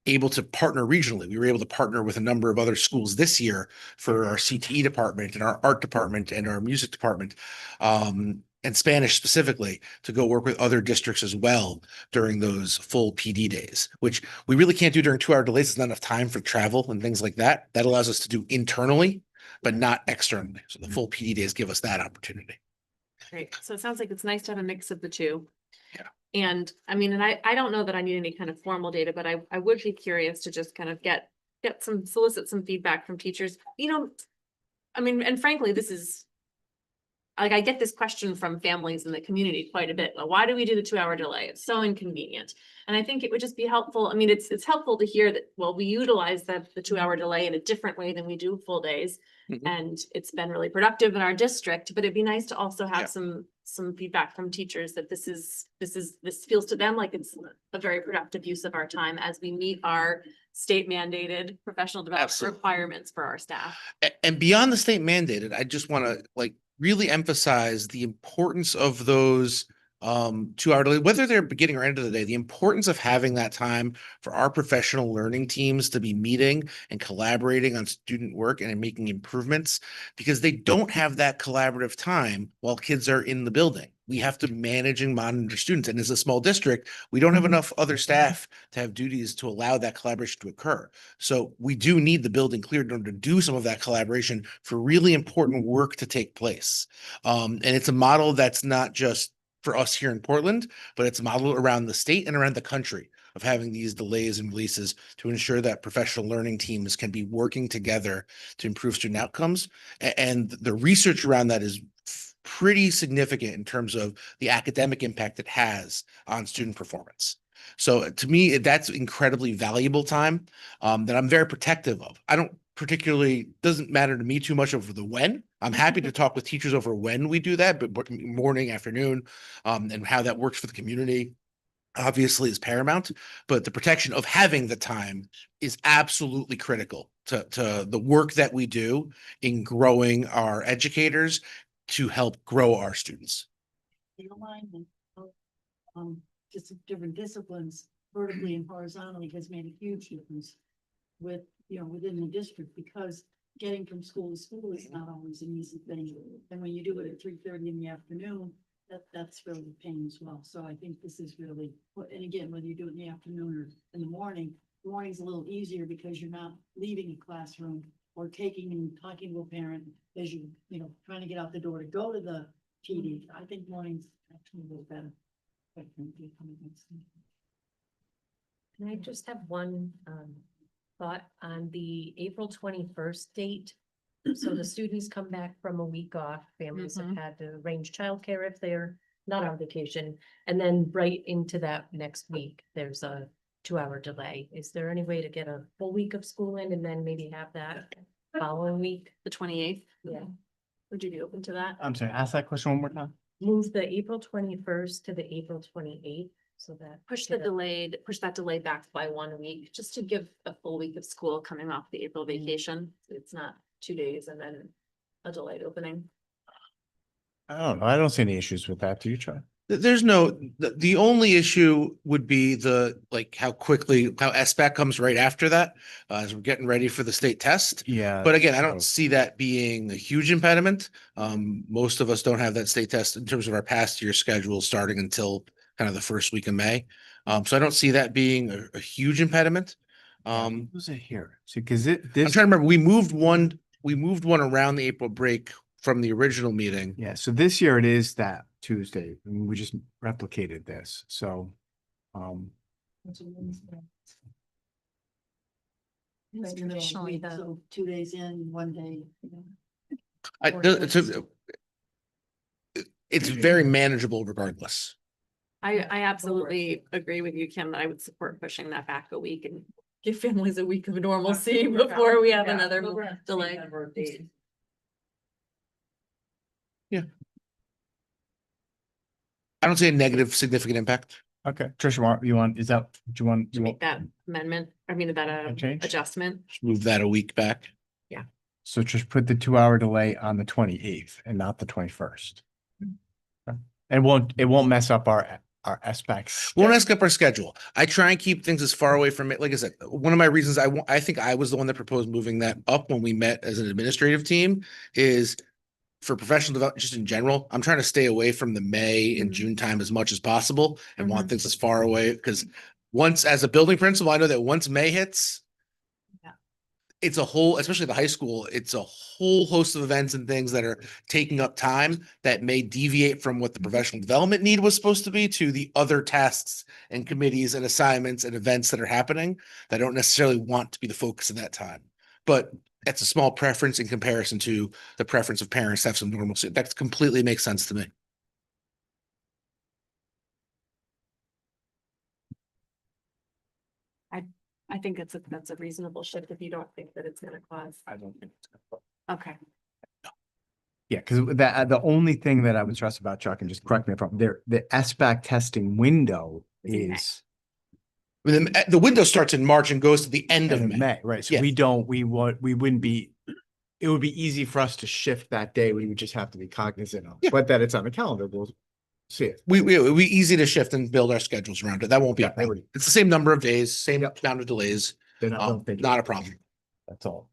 able to partner regionally. We were able to partner with a number of other schools this year for our CTE department and our art department and our music department, and Spanish specifically, to go work with other districts as well during those full PD days, which we really can't do during 2-hour delays. There's not enough time for travel and things like that. That allows us to do internally, but not externally. So the full PD days give us that opportunity. Great. So it sounds like it's nice to have a mix of the two. Yeah. And I don't know that I need any kind of formal data, but I would be curious to just kind of solicit some feedback from teachers. And frankly, this is, like, I get this question from families in the community quite a bit. Well, why do we do the 2-hour delay? It's so inconvenient. And I think it would just be helpful. It's helpful to hear that, well, we utilize the 2-hour delay in a different way than we do full days. Mhm. And it's been really productive in our district, but it'd be nice to also have Yeah. some feedback from teachers that this feels to them like it's a very productive use of our time as we meet our state mandated professional development Absolutely. requirements for our staff. And beyond the state mandated, I just want to really emphasize the importance of those 2 hour delay, whether they're beginning or end of the day, the importance of having that time for our professional learning teams to be meeting and collaborating on student work and making improvements, because they don't have that collaborative time while kids are in the building. We have to manage and monitor students. And as a small district, we don't have enough other staff to have duties to allow that collaboration to occur. So we do need the building cleared in order to do some of that collaboration for really important work to take place. And it's a model that's not just for us here in Portland, but it's a model around the state and around the country of having these delays and releases to ensure that professional learning teams can be working together to improve student outcomes. And the research around that is pretty significant in terms of the academic impact it has on student performance. So to me, that's incredibly valuable time that I'm very protective of. I don't particularly, doesn't matter to me too much over the when. I'm happy to talk with teachers over when we do that, but morning, afternoon, and how that works for the community obviously is paramount. But the protection of having the time is absolutely critical to the work that we do in growing our educators to help grow our students. The alignment of, just different disciplines vertically and horizontally has made a huge difference with, within the district, because getting from school to school is not always an easy thing. And when you do it at 3:30 in the afternoon, that's really a pain as well. So I think this is really, and again, whether you do it in the afternoon or in the morning's a little easier because you're not leaving a classroom or taking and talking to a parent as trying to get out the door to go to the TD. I think mornings actually a little better. Can I just have one thought on the April 21st date? So the students come back from a week off, families have had to arrange childcare if they're not on vacation. And then right into that next week, there's a 2-hour delay. Is there any way to get a full week of school in and then maybe have that following week? The 28th. Yeah, Would you be open to that? I'm sorry, ask that question one more time. move the April 21st to the April 28th so that. Push get that delay back by 1 week, just to give a full week of school coming off the April vacation. It's not 2 days and then a delayed opening. I don't know. I don't see any issues with that. Do you try? There's no, the only issue would be how quickly, how SBAC comes right after that, as we're getting ready for the state test. Yeah. But again, I don't see that being a huge impediment. Most of us don't have that state test in terms of our past year schedule starting until kind of the first week of May. So I don't see that being a huge impediment. Who's it here? See, because I'm trying to remember, we moved one around the April break from the original meeting. Yeah, so this year it is that Tuesday, and we just replicated this, so. Traditionally, So 2 days in, 1 day. It's very manageable regardless. I absolutely agree with you, Kim, that I would support pushing that back a week and give families a week of normalcy before we have another delay. Yeah. I don't see a negative significant impact. Okay, Tricia, do you want? To make that amendment, that Change? adjustment. Just move that a week back. So just put the 2-hour delay on the 28th and not the 21st. Okay. And it won't mess up our SBACs. Won't mess up our schedule. I try and keep things as far away from it. Like I said, one of my reasons I think I was the one that proposed moving that up when we met as an administrative team is for professional development, just in general. I'm trying to stay away from the May and June time as much as possible and want things as far away, because once, as a building principal, I know that once May hits, it's a whole, especially the high school, it's a whole host of events and things that are taking up time that may deviate from what the professional development need was supposed to be to the other tasks and committees and assignments and events that are happening that I don't necessarily want to be the focus of that time. But that's a small preference in comparison to the preference of parents to have some normalcy. That completely makes sense to me. I think that's a reasonable shift if you don't think that it's gonna cause. I don't think it's gonna. Okay. Yeah, because the only thing that I would stress about, Chuck, and just correct me if I'm there, the SBAC testing window is. The window starts in March and goes to the end of in May. May, right? So Yeah. we wouldn't be it would be easy for us to shift that day. We would just have to be cognizant of, Yeah. but that it's on the calendar, we'll see it. We easy to shift and build our schedules around it. That won't be a Yeah, they problem. would- It's the same number of days, same amount of delays. Then I don't think. Not a problem. That's all.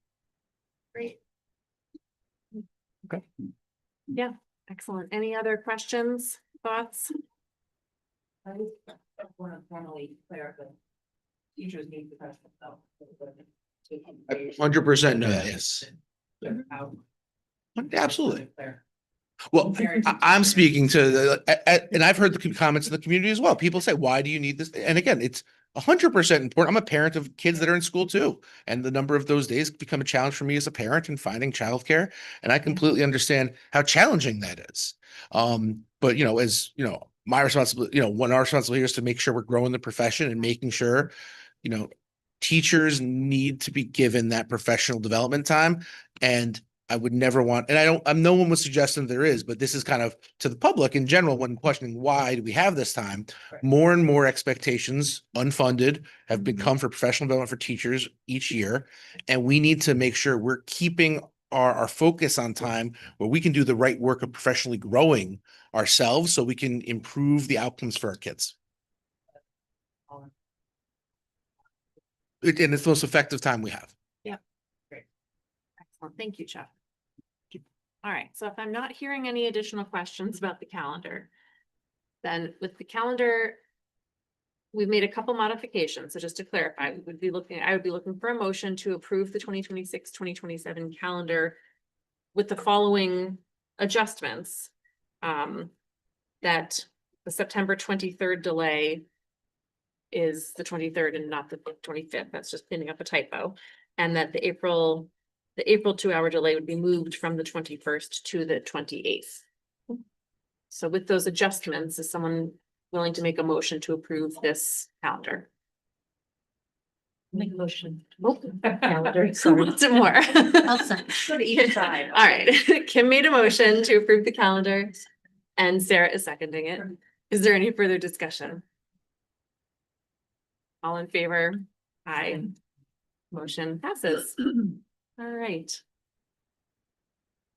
Great. Yeah, excellent. Any other questions, thoughts? I want to formally clarify. Teachers need professional development. 100% know that, yes. Absolutely. Well, I'm speaking to and I've heard the comments in the community as well. People say, why do you need this? And again, it's 100% important. I'm a parent of kids that are in school too. And the number of those days become a challenge for me as a parent in finding childcare. And I completely understand how challenging that is. But as my responsibility, one of our responsibility is to make sure we're growing the profession and making sure, teachers need to be given that professional development time. And I would never want, and no one was suggesting there is, but this is kind of to the public in general, when questioning why do we have this time, more and more expectations, unfunded, have become for professional development for teachers each year. And we need to make sure we're keeping our focus on time where we can do the right work of professionally growing ourselves so we can improve the outcomes for our kids. And it's the most effective time we have. Excellent. Thank you, Chuck. All right, so if I'm not hearing any additional questions about the calendar, then with the calendar, we've made a couple modifications. So just to clarify, I would be looking for a motion to approve the 2026-2027 calendar with the following adjustments. That the September 23rd delay is the 23rd and not the 25th. That's just cleaning up a typo. And that the April 2-hour delay would be moved from the 21st to the 28th. So with those adjustments, is someone willing to make a motion to approve this calendar? Make a motion. Calendar. Who wants it more? I'll second. Go to each side. All right, Kim made a motion to approve the calendar and Sarah is seconding it. Is there any further discussion? All in favor? Aye. Motion passes. All right.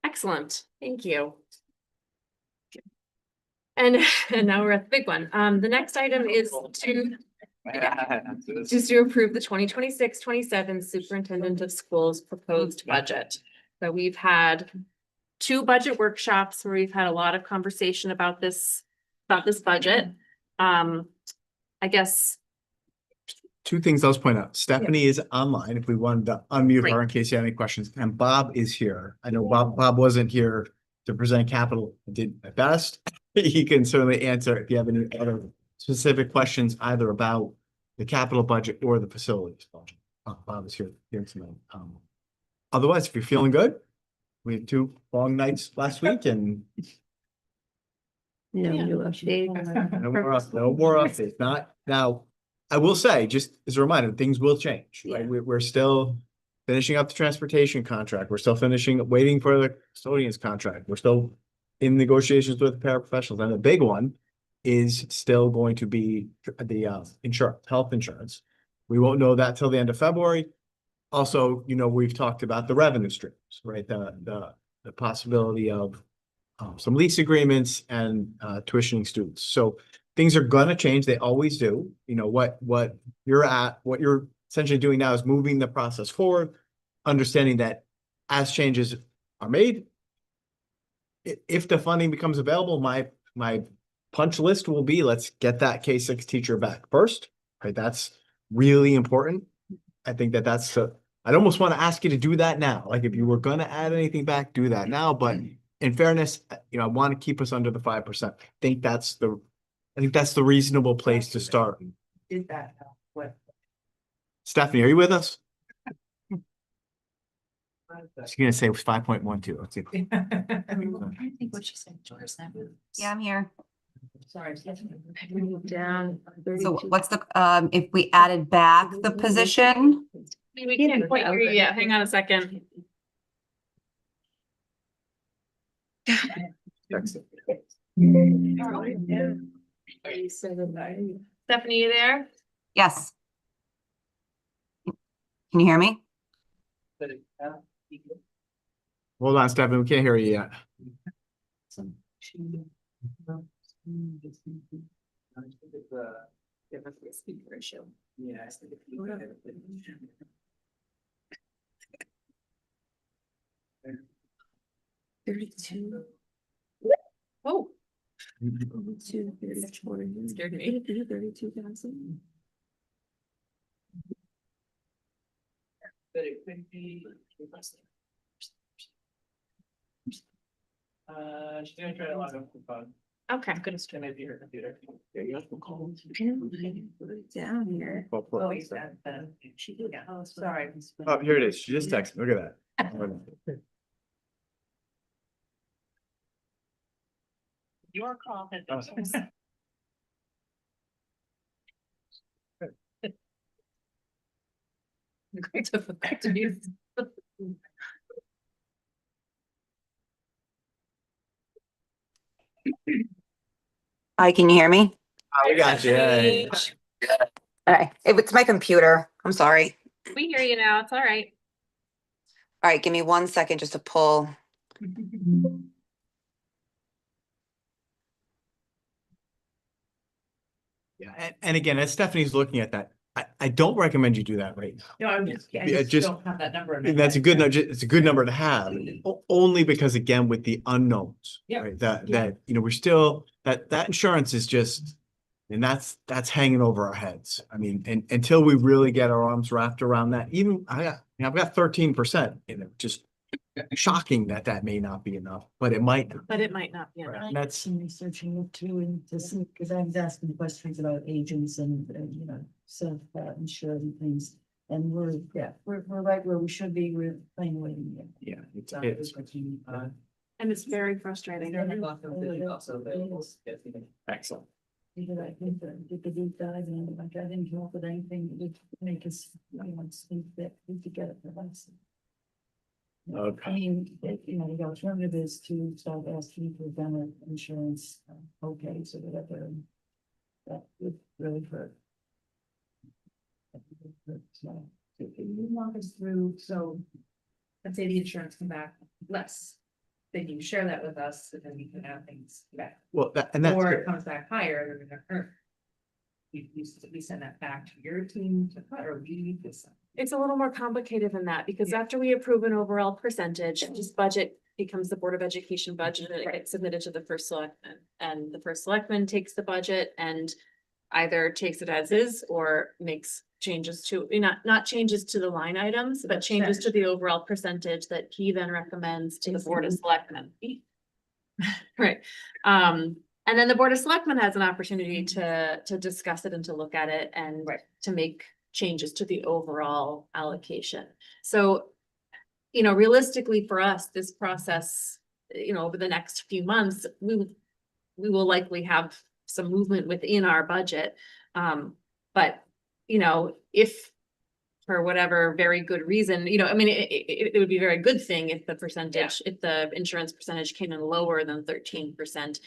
Excellent, thank you. And now we're at the big one. The next item is to approve the 2026-27 superintendent of schools proposed budget. So we've had 2 budget workshops where we've had a lot of conversation about this budget. I guess. 2 things I'll just point out. Stephanie is online if we wanted to unmute her in case you have any questions. And Bob is here. I know Bob wasn't here to present capital. I did my best. He can certainly answer if you have any other specific questions either about the capital budget or the facilities budget. Bob is here tonight. Otherwise, if you're feeling good, we had 2 long nights last week and No new update. no more updates. Not now. I will say, just as a reminder, things will change, right? We're still finishing up the transportation contract. We're still waiting for the custodians contract. We're still in negotiations with the paraprofessionals. And the big one is still going to be the health insurance. We won't know that till the end of February. Also, we've talked about the revenue streams, right? The possibility of some lease agreements and tuitioning students. So things are gonna change. They always do. What you're essentially doing now is moving the process forward, understanding that as changes are made, if the funding becomes available, my punch list will be, let's get that K-6 teacher back first, right? That's really important. I think that's I'd almost want to ask you to do that now. Like if you were gonna add anything back, do that now. But in fairness, I want to keep us under the 5%. I think that's the reasonable place to start. Did that help? What? Stephanie, are you with us? She's gonna say it was 5.12. Let's see. I think what she said, George, that was. Yeah, I'm here. Sorry. Down. So what's the, if we added back the position? We can't quite hear you yet. Hang on a second. Stephanie, you there? Yes. Can you hear me? Hold on, Stefan, we can't hear you yet. Oh. 32,000. But it could be. She's gonna try to log up the phone. Okay. I'm gonna stream it to her computer. Down here. Oh, he's dead, yeah, oh, sorry. Oh, here it is. She just texted me. Look at that. Your call has Oh. been. Great to use. Hi, can you hear me? Oh, we got you. Hey. All right, it's my computer. I'm sorry. We hear you now. It's all right. All right, give me 1 second just to pull. Yeah, and again, as Stephanie's looking at that, I don't recommend you do that right now. No, I'm just, I Yeah, just just- don't have that number. in my And that's a head. good, it's a good number to have, only because again, with the unknowns. Yeah. Right, that, you know, we're still, that insurance is just, and that's hanging over our heads. I mean, and until we really get our arms wrapped around that, even, I've got 13%, you know, just shocking that may not be enough, but it might. But it might not be Right, enough. and that's, Some researching it too, and to see, because I was asking questions about agents and, you know, self insured and things. And we're right where we should be, we're playing waiting game. yeah, it's, And it's very frustrating. excellent. Either I think that did the deep dive and like I didn't come up with anything that would make us, you know, think that we could get it for us. Okay. I mean, you know, the alternative is to start asking for vendor insurance, okay, so whatever. That would really hurt. So, can you walk us through, so. Let's say the insurance come back less, then you share that with us, and then we can have things back. Well, that's Or good. it comes back higher, then we're gonna earn. We send that back to your team to cut, or we just. It's a little more complicated than that, because Yeah. after we approve an overall percentage, this budget becomes the Board of Education budget, and it gets submitted to the first selectman. And the first selectman takes the budget and either takes it as is or makes changes to, not changes to the line items, but changes to the overall percentage that he then recommends to the Board of Selectmen. Right, and then the Board of Selectmen has an opportunity to discuss it and to look at it and to make changes to the overall allocation. So, you know, realistically for us, this process, you know, over the next few months, we will likely have some movement within our budget. But, you know, if for whatever very good reason, you know, I mean, it would be a very good thing if the percentage, if the insurance percentage came in lower than 13%.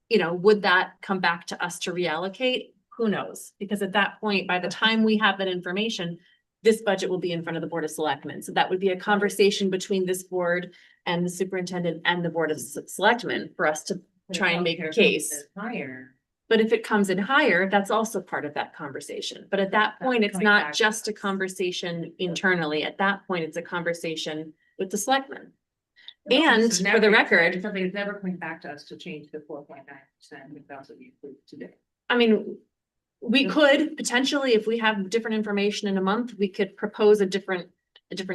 You know, would that come back to us to reallocate? Who knows? Because at that point, by the time we have that information, this budget will be in front of the Board of Selectmen. So that would be a conversation between this board and the superintendent and the Board of Selectmen for us to try and make a case. Higher. But if it comes in higher, that's also part of that conversation. But at that point, it's coming not back. just a conversation internally. At that point, it's a conversation with the selectmen. And for the record, Something that's never coming back to us to change the 4.9%, if that's what you approved today. I mean, we could potentially, if we have different information in a month, we could propose a different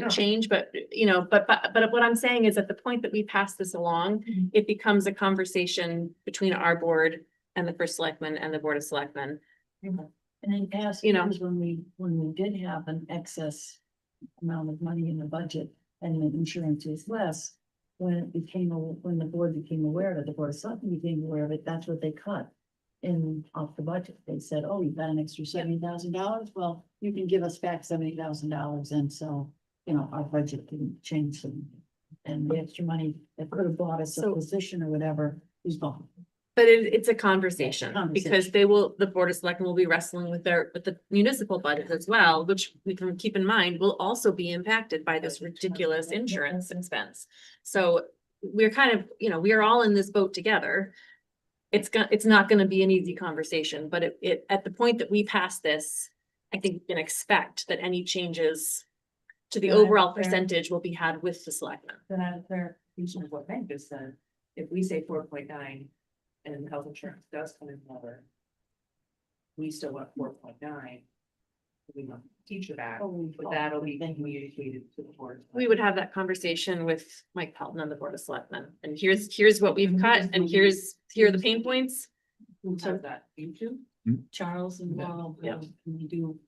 change, but you know, but what I'm saying is at the point that we pass this along, Mhm. it becomes a conversation between our board and the first selectman and the Board of Selectmen. And in past You know. years, when we did have an excess amount of money in the budget and the insurance is less. When the board became aware of it, the Board of Selectmen became aware of it, that's what they cut. Off the budget, they said, oh, you've got an extra $70,000, well, you can give us back $70,000, and so, you know, our budget didn't change. And the extra money that could have bought us a So- position or whatever is gone. But it's a conversation because Conversation. the Board of Selectmen will be wrestling with the municipal budget as well, which we can keep in mind will also be impacted by this ridiculous insurance expense. So we're kind of, we are all in this boat together. It's not gonna be an easy conversation, but at the point that we pass this, I think we can expect that any changes to the Yeah, I overall think fair. percentage will be had with the selectmen. Then I have a clarification of what Meg just said. If we say 4.9 and health insurance does come in lower, we still want 4.9. We want the teacher back, but that'll be communicated to the board. We would have that conversation with Mike Pelton and the Board of Selectmen, and here's what we've cut, and here are the pain points. Who does that? You two? Charles and Laurel, Yeah.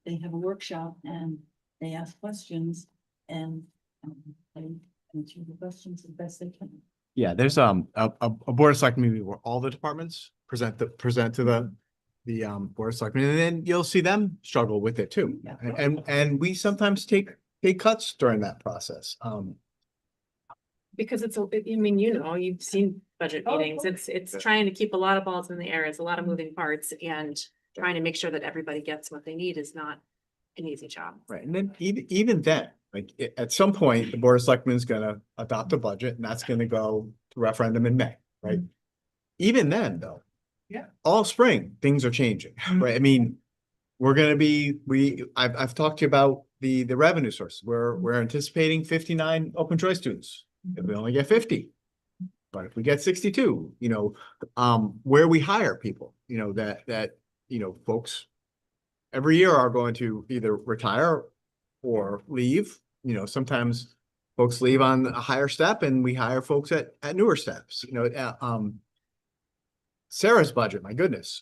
they have a workshop and they ask questions and they answer the questions the best they can. Yeah, there's a board of selectmen meeting where all the departments present to the board of selectmen, and then you'll see them struggle with it too. Yeah. And we sometimes take cuts during that process. Because you've seen budget Oh, meetings, it's trying to keep a lot of balls in the air, it's a lot of moving parts, and trying to make sure that everybody gets what they need is not an easy job. Right, and then even then, like at some point, the board of selectmen is gonna adopt a budget, and that's gonna go to referendum in May, right? Even then, though. Yeah. All spring, things are changing, right? I mean, we're gonna be, I've talked to you about the revenue source. We're anticipating 59 open choice students. If we only get 50. But if we get 62, where we hire people, that folks every year are going to either retire or leave. Sometimes folks leave on a higher step and we hire folks at newer steps. Sarah's budget, my goodness,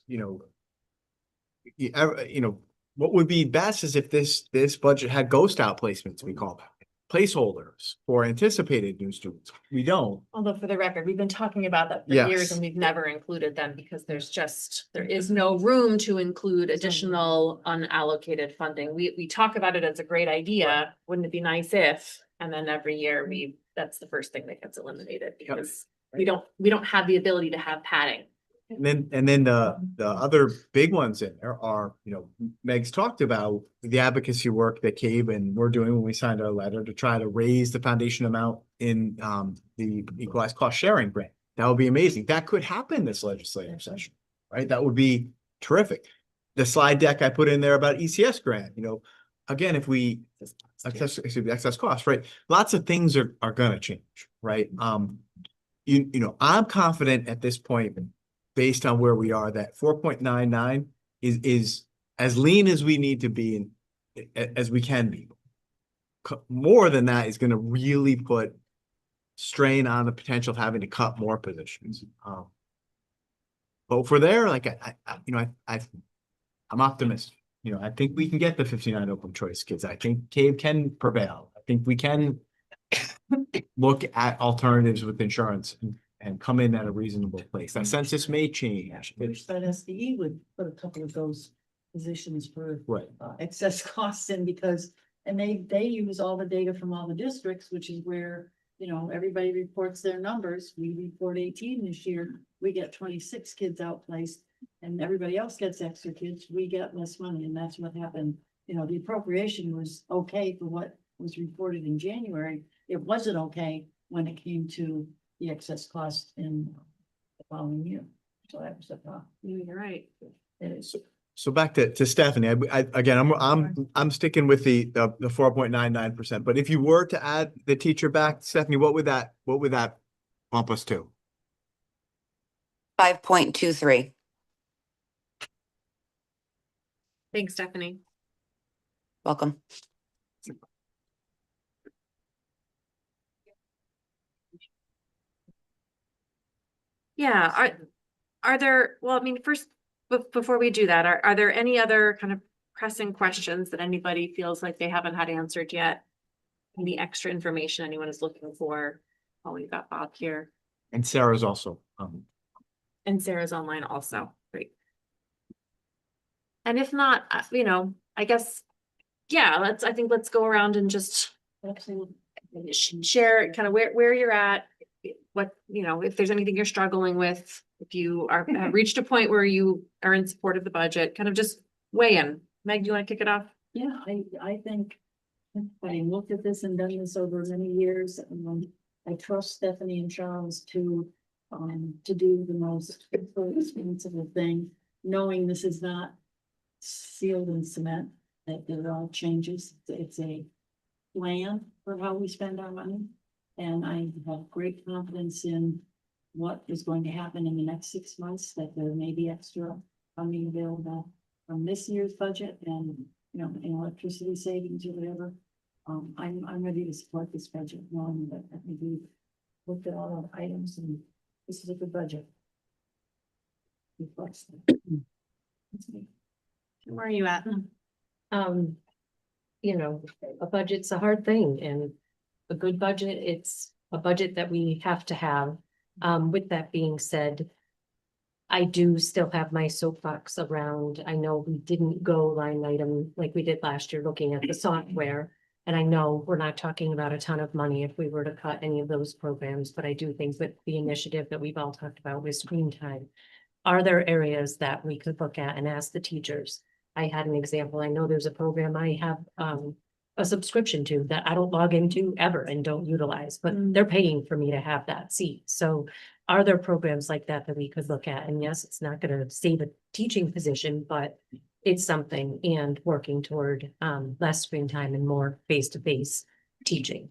what would be best is if this budget had ghost out placements, we call them, placeholders for anticipated new students. We don't. Although for the record, we've been talking about that for Yes. years and we've never included them because there is no room to include additional unallocated funding. We talk about it as a great idea. Wouldn't it be nice if, and then every year that's the first thing that gets eliminated because we don't have the ability to have padding. And then the other big ones in there are, Meg's talked about the advocacy work that Cabe and we're doing when we signed our letter to try to raise the foundation amount in the equalized cost sharing grant. That would be amazing. That could happen this legislative session, right? That would be terrific. The slide deck I put in there about ECS grant, again, if we excess cost, right? Lots of things are gonna change, right? I'm confident at this point, based on where we are, that 4.99 is as lean as we need to be as we can be. More than that is going to really put strain on the potential of having to cut more positions. But for there, like I'm optimistic. I think we can get the 59 open choice kids. I think Cabe can prevail. I think we can look at alternatives with insurance and come in at a reasonable place. That census may change. Wish that SDE would put a couple of those positions for Right. excess costs in because, and they use all the data from all the districts, which is where, everybody reports their numbers. We report 18 this year, we get 26 kids outplaced and everybody else gets extra kids, we get less money and that's what happened. The appropriation was okay for what was reported in January. It wasn't okay when it came to the excess cost in the following year. So that was a problem. You're right. It is. So back to Stephanie, I'm sticking with the 4.99%, but if you were to add the teacher back, Stephanie, what would that bump us to? 5.23. Thanks, Stephanie. Welcome. Yeah, are there, first, before we do that, are there any other kind of pressing questions that anybody feels like they haven't had answered yet? Any extra information anyone is looking for? Oh, we've got Bob here. And Sarah's also, And Sarah's online also, great. And if not, I guess, yeah, I think let's go around and just share kind of where you're at, what, if there's anything you're struggling with, if you have reached a point where you are in support of the budget, kind of just weigh in. Meg, do you want to kick it off? Yeah, I think, having looked at this and done this over many years, I trust Stephanie and Charles to do the most responsible thing, knowing this is not sealed in cement, that there are changes. It's a plan for how we spend our money. And I have great confidence in what is going to happen in the next 6 months, that there may be extra funding available from this year's budget and, in electricity savings or whatever. I'm ready to support this budget, knowing that I think we've looked at all our items and this is a good budget. Reflects that. That's me. Where are you at? A budget's a hard thing, and a good budget, it's a budget that we have to have. With that being said, I do still have my soapbox around, I know we didn't go line item like we did last year, looking at the software. And I know we're not talking about a ton of money if we were to cut any of those programs, but I do think that the initiative that we've all talked about with screen time. Are there areas that we could look at and ask the teachers? I had an example. I know there's a program I have a subscription to that I don't log into ever and don't utilize, but they're paying for me to have that seat. So are there programs like that that we could look at? And yes, it's not going to save a teaching position, but it's something, and working toward less screen time and more face-to-face teaching.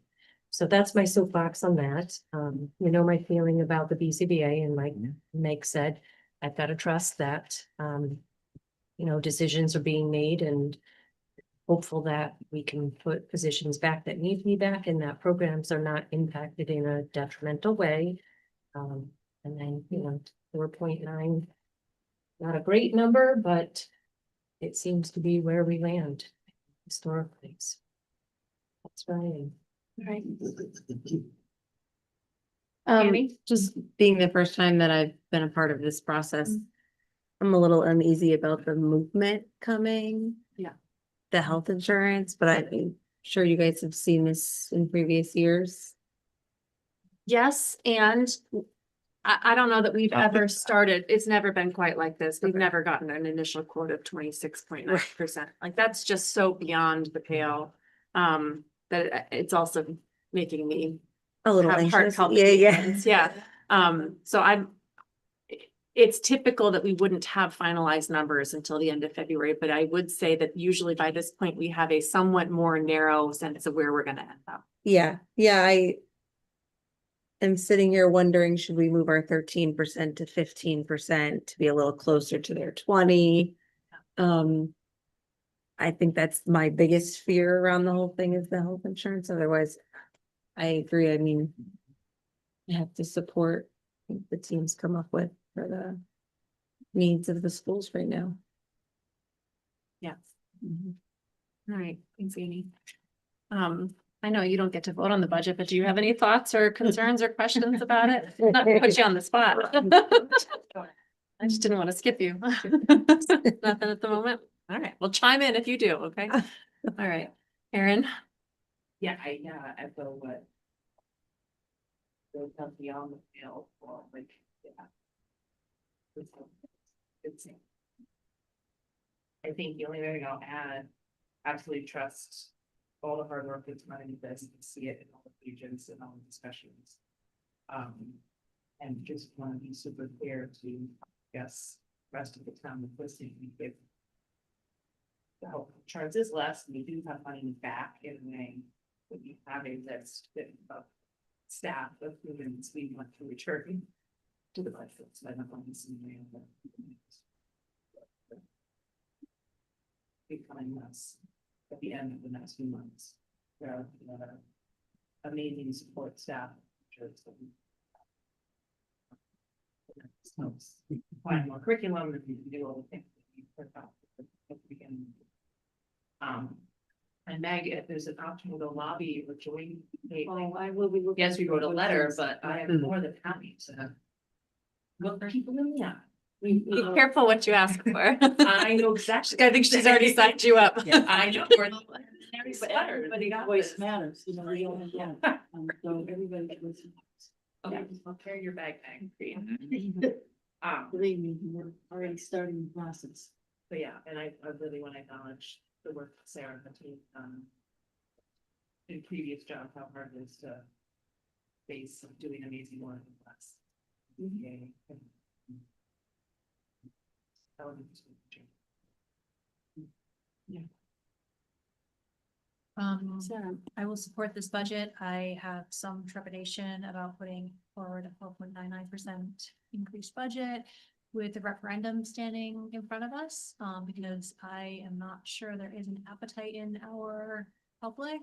So that's my soapbox on that. My feeling about the BCBA, and like Meg said, I've got to trust that, decisions are being made, and hopeful that we can put positions back that need to be back and that programs are not impacted in a detrimental way. And then, 4.9, not a great number, but it seems to be where we land historically. So that's where I am. Right. Just being the first time that I've been a part of this process, I'm a little uneasy about the movement coming. Yeah. The health insurance, but I'm sure you guys have seen this in previous years. Yes, and I don't know that we've ever started, it's never been quite like this. We've never gotten an initial quote of 26.9%. Like, that's just so beyond the pale. That it's also making me A little have heart anxious. palpitations. Yeah. So it's typical that we wouldn't have finalized numbers until the end of February, but I would say that usually by this point, we have a somewhat more narrow sense of where we're gonna end up. Yeah, I am sitting here wondering, should we move our 13% to 15% to be a little closer to their 20? I think that's my biggest fear around the whole thing, is the health insurance. Otherwise, I agree. I mean, I have to support what the teams come up with for the needs of the schools right now. Yes. All right, thanks, Amy. I know you don't get to vote on the budget, but do you have any thoughts or concerns or questions about it? Not to put you on the spot. I just didn't want to skip you. Nothing at the moment. All right, well, chime in if you do, okay? All right, Erin. Yeah, I echo what. Goes up beyond the pale, or like, yeah. It's. I think the only thing I'll add, absolutely trust all the hard work that's running this, and see it in all the regions and all the discussions. And just want to be super clear to, yes, rest of the town with listening, we give. The health insurance is less, and we do have money back in a way, when you have a list of staff of humans we want to return to the budget. So I don't want to see any of that. Becoming us at the end of the next few months. There are amazing support staff. Find more curriculum, if you can do all the things that you put out at the beginning. And Meg, if there's an option to lobby or join. Oh, I will be looking. Yes, we wrote a letter, but I am more than happy to. Look people in the eye. Be careful what you ask for. I know exactly. I think she's already signed you up. Yeah, I know. But everybody's voice matters, we only have, so everybody listens. Okay, I'll carry your bag for you. Believe me, we're already starting the process. But yeah, and I really want to acknowledge the work that Sarah and the team, in previous job, how hard it is to face doing amazing work in class. That would be just- Sarah, I will support this budget. I have some trepidation about putting forward a 4.99% increased budget with the referendum standing in front of us, because I am not sure there is an appetite in our public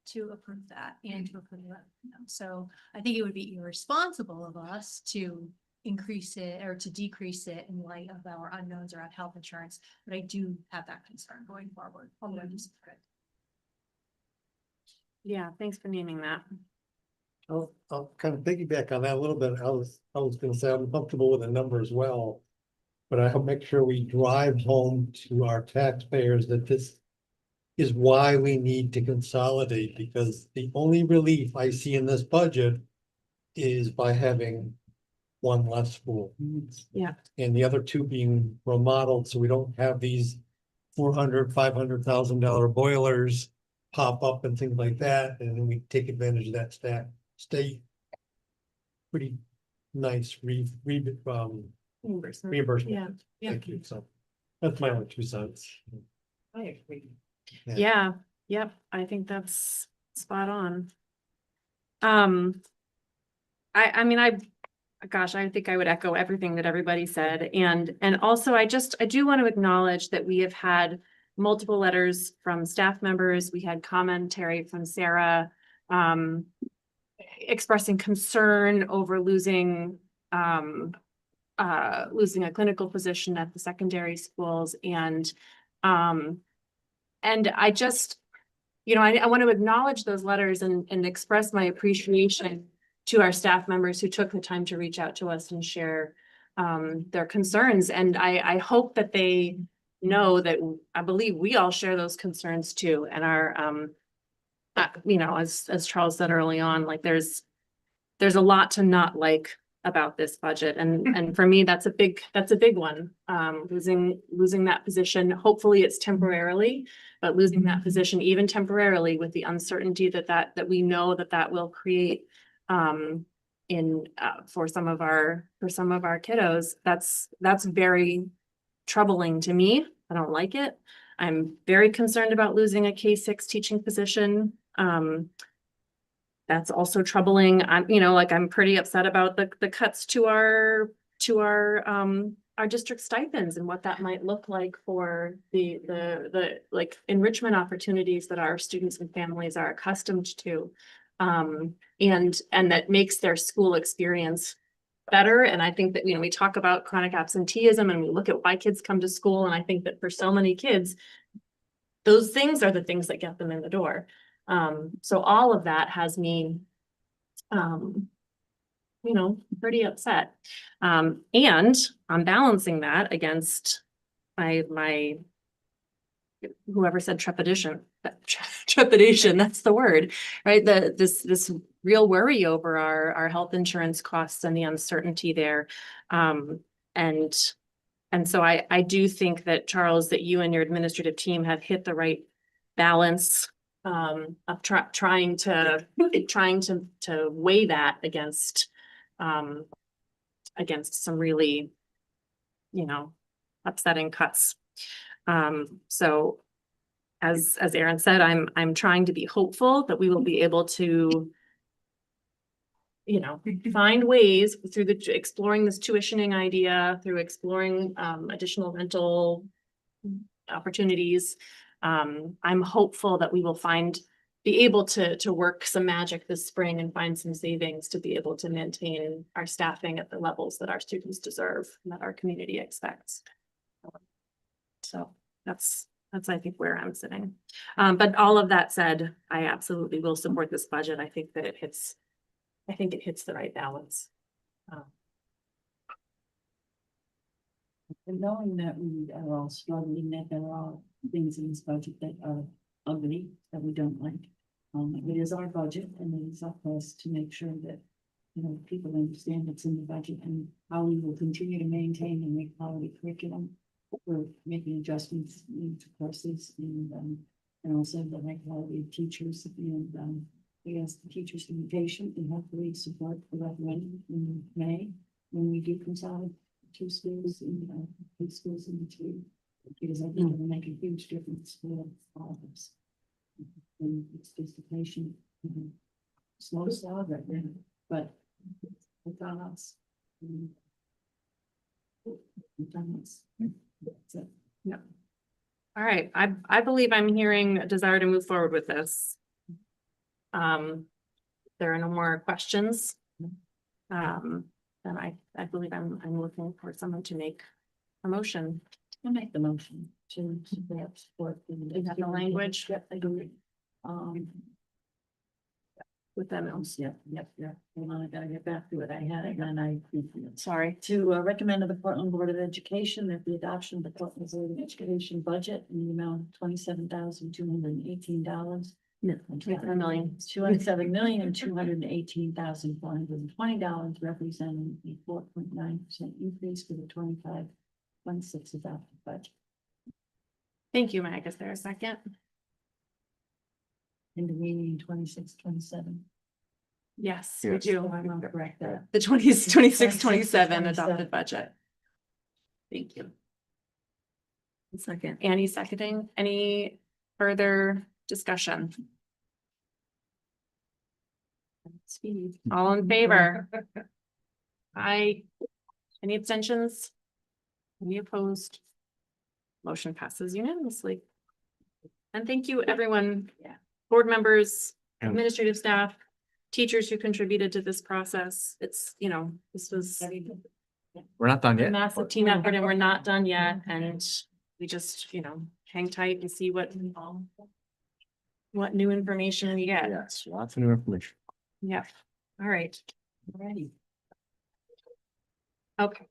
to approve that and to approve the referendum. So I think it would be irresponsible of us to increase it or to decrease it in light of our unknowns around health insurance. But I do have that concern going forward, although I do support it. Yeah, thanks for naming that. I'll kind of piggyback on that a little bit. I was gonna say I'm comfortable with the number as well. But I'll make sure we drive home to our taxpayers that this is why we need to consolidate, because the only relief I see in this budget is by having one less school. Yeah. And the other two being remodeled, so we don't have these $400,000-$500,000 boilers pop up and things like that, and then we take advantage of that state pretty nice Reimbursement. reimbursement. Yeah. Thank you. So that's my only 2 cents. I agree. Yeah, yep, I think that's spot on. I mean, gosh, I think I would echo everything that everybody said. And also I do want to acknowledge that we have had multiple letters from staff members. We had commentary from Sarah, expressing concern over losing a clinical position at the secondary schools. And I just, I want to acknowledge those letters and express my appreciation to our staff members who took the time to reach out to us and share their concerns. And I hope that they know that I believe we all share those concerns too. And our, as Charles said early on, like there's a lot to not like about this budget. And for me, that's a big one. Losing that position, hopefully it's temporarily, but losing that position even temporarily with the uncertainty that we know that will create for some of our kiddos, that's very troubling to me. I don't like it. I'm very concerned about losing a K-6 teaching position. That's also troubling. I'm pretty upset about the cuts to our district stipends and what that might look like for the like enrichment opportunities that our students and families are accustomed to. And that makes their school experience better. And I think that, we talk about chronic absenteeism and we look at why kids come to school. And I think that for so many kids, those things are the things that get them in the door. So all of that has me, pretty upset. And I'm balancing that against my whoever said trepidation, that's the word, right? This real worry over our health insurance costs and the uncertainty there. And so I do think that, Charles, that you and your administrative team have hit the right balance of trying to weigh that against some really, upsetting cuts. So as Aaron said, I'm trying to be hopeful that we will be able to, find ways through exploring this tuitioning idea, through exploring additional rental opportunities. I'm hopeful that we will be able to work some magic this spring and find some savings to be able to maintain our staffing at the levels that our students deserve and that our community expects. So that's I think where I'm sitting. But all of that said, I absolutely will support this budget. I think that it hits the right balance. And knowing that we are all struggling, that there are things in this budget that are ugly, that we don't like. It is our budget and it is up to us to make sure that you know, people understand it's in the budget and how we will continue to maintain and make quality curriculum. We're making adjustments into courses and also the high quality of teachers and, I guess the teachers can be patient and hopefully support the referendum in May when we do consolidate 2 schools and 3 schools in between. Because I think it will make a huge difference for all of us. And it's just a patient, slow slog right now, but it's on us. It's on us. That's it. All right, I believe I'm hearing a desire to move forward with this. There are no more questions. Then I believe I'm looking for someone to make a motion. I'll make the motion to support the. You have the language? Yep, I do. With them, Yep. Hold on, I gotta get back to it. I had it and sorry. to recommend to the Portland Board of Education that the adoption of the Portland Board of Education budget in the amount of $27,218. No, 200,000,000. $207,218,420, representing a 4.9% increase for the 25-26 adopted budget. Thank you, Meg. Is there a second? In the meaning 26-27. Yes, we Yes. do. So I'm gonna correct that. The 26-27 adopted budget. Thank you. Second. Annie seconding. Any further discussion? Speed. All in favor? Aye. Any abstentions? Any opposed? Motion passes unanimously. And thank you, everyone. Yeah. Board members, Yeah. administrative staff, teachers who contributed to this process. It's, this was We're not done a yet. massive team effort and we're not done yet. And we just, hang tight and see what new information we get. Yes, lots of new information. Yeah. All right. Ready. Okay.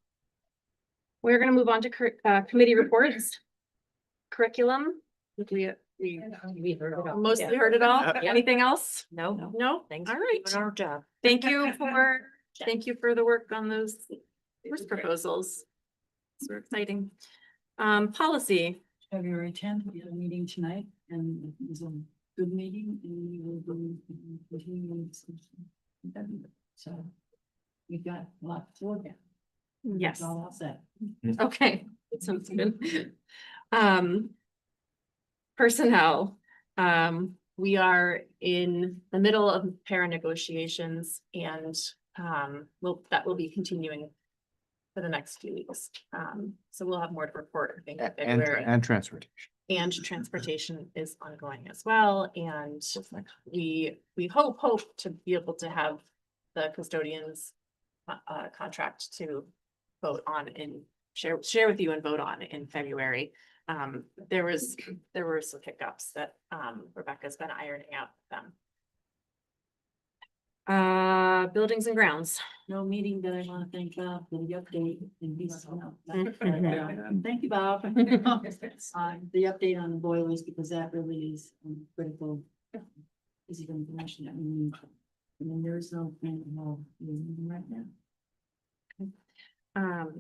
We're gonna move on to committee reports. Curriculum. We heard it all. mostly heard it all. Anything else? No. No? Thanks All for right. doing our job. Thank you for the work on those first proposals. It's exciting. Policy. February 10th, we had a meeting tonight and it was a good meeting and we will be continuing discussion. So we've got a lot to look at. Yes. It's all set. Okay, that sounds good. Personnel, we are in the middle of para negotiations and that will be continuing for the next few weeks. So we'll have more to report, I think, in February. And transportation. And transportation is ongoing as well, and we hope to be able to have the custodians contract to vote on and share with you and vote on in February. There were some hiccups that Rebecca's been ironing out with them. Buildings and grounds. No meeting that I want to thank Bob for the update and he's. Mhm. Thank you, Bob. The update on the boilers, because that really is critical. Piece of information that we need. And then there is no plan of how we're moving right now.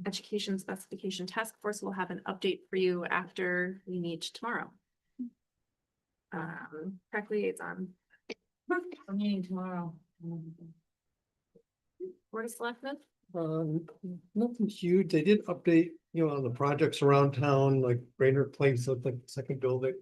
Education specification task force will have an update for you after we meet tomorrow. Tech liaison. We're meeting tomorrow. Board of Selectmen. Nothing huge. They did update, on the projects around town, like Brainerd Place, looked like the second building.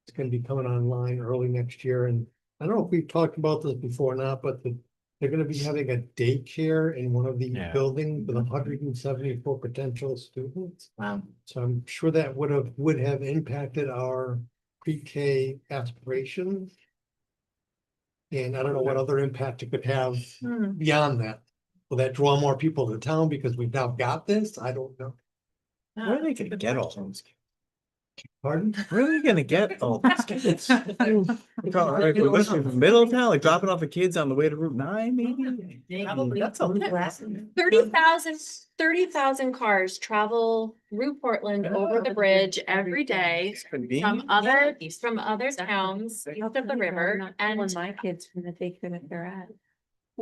It's gonna be coming online early next year, and I don't know if we've talked about this before or not, but they're gonna be having a daycare in one of the Yeah. buildings with 174 potential students. Wow. So I'm sure that would have impacted our pre-K aspirations. And I don't know what other impact it could have beyond that. Will that draw more people to town because we've now got this? I don't know. Where are they gonna get all those kids? Pardon? Where are they gonna get all these kids? Like, listen, Middletown, like dropping off the kids on the way to Route 9, maybe? Probably. That's a lot. 30,000 cars travel through Portland over the bridge every day from other towns east of the river, When and my kids from the daycare that they're at.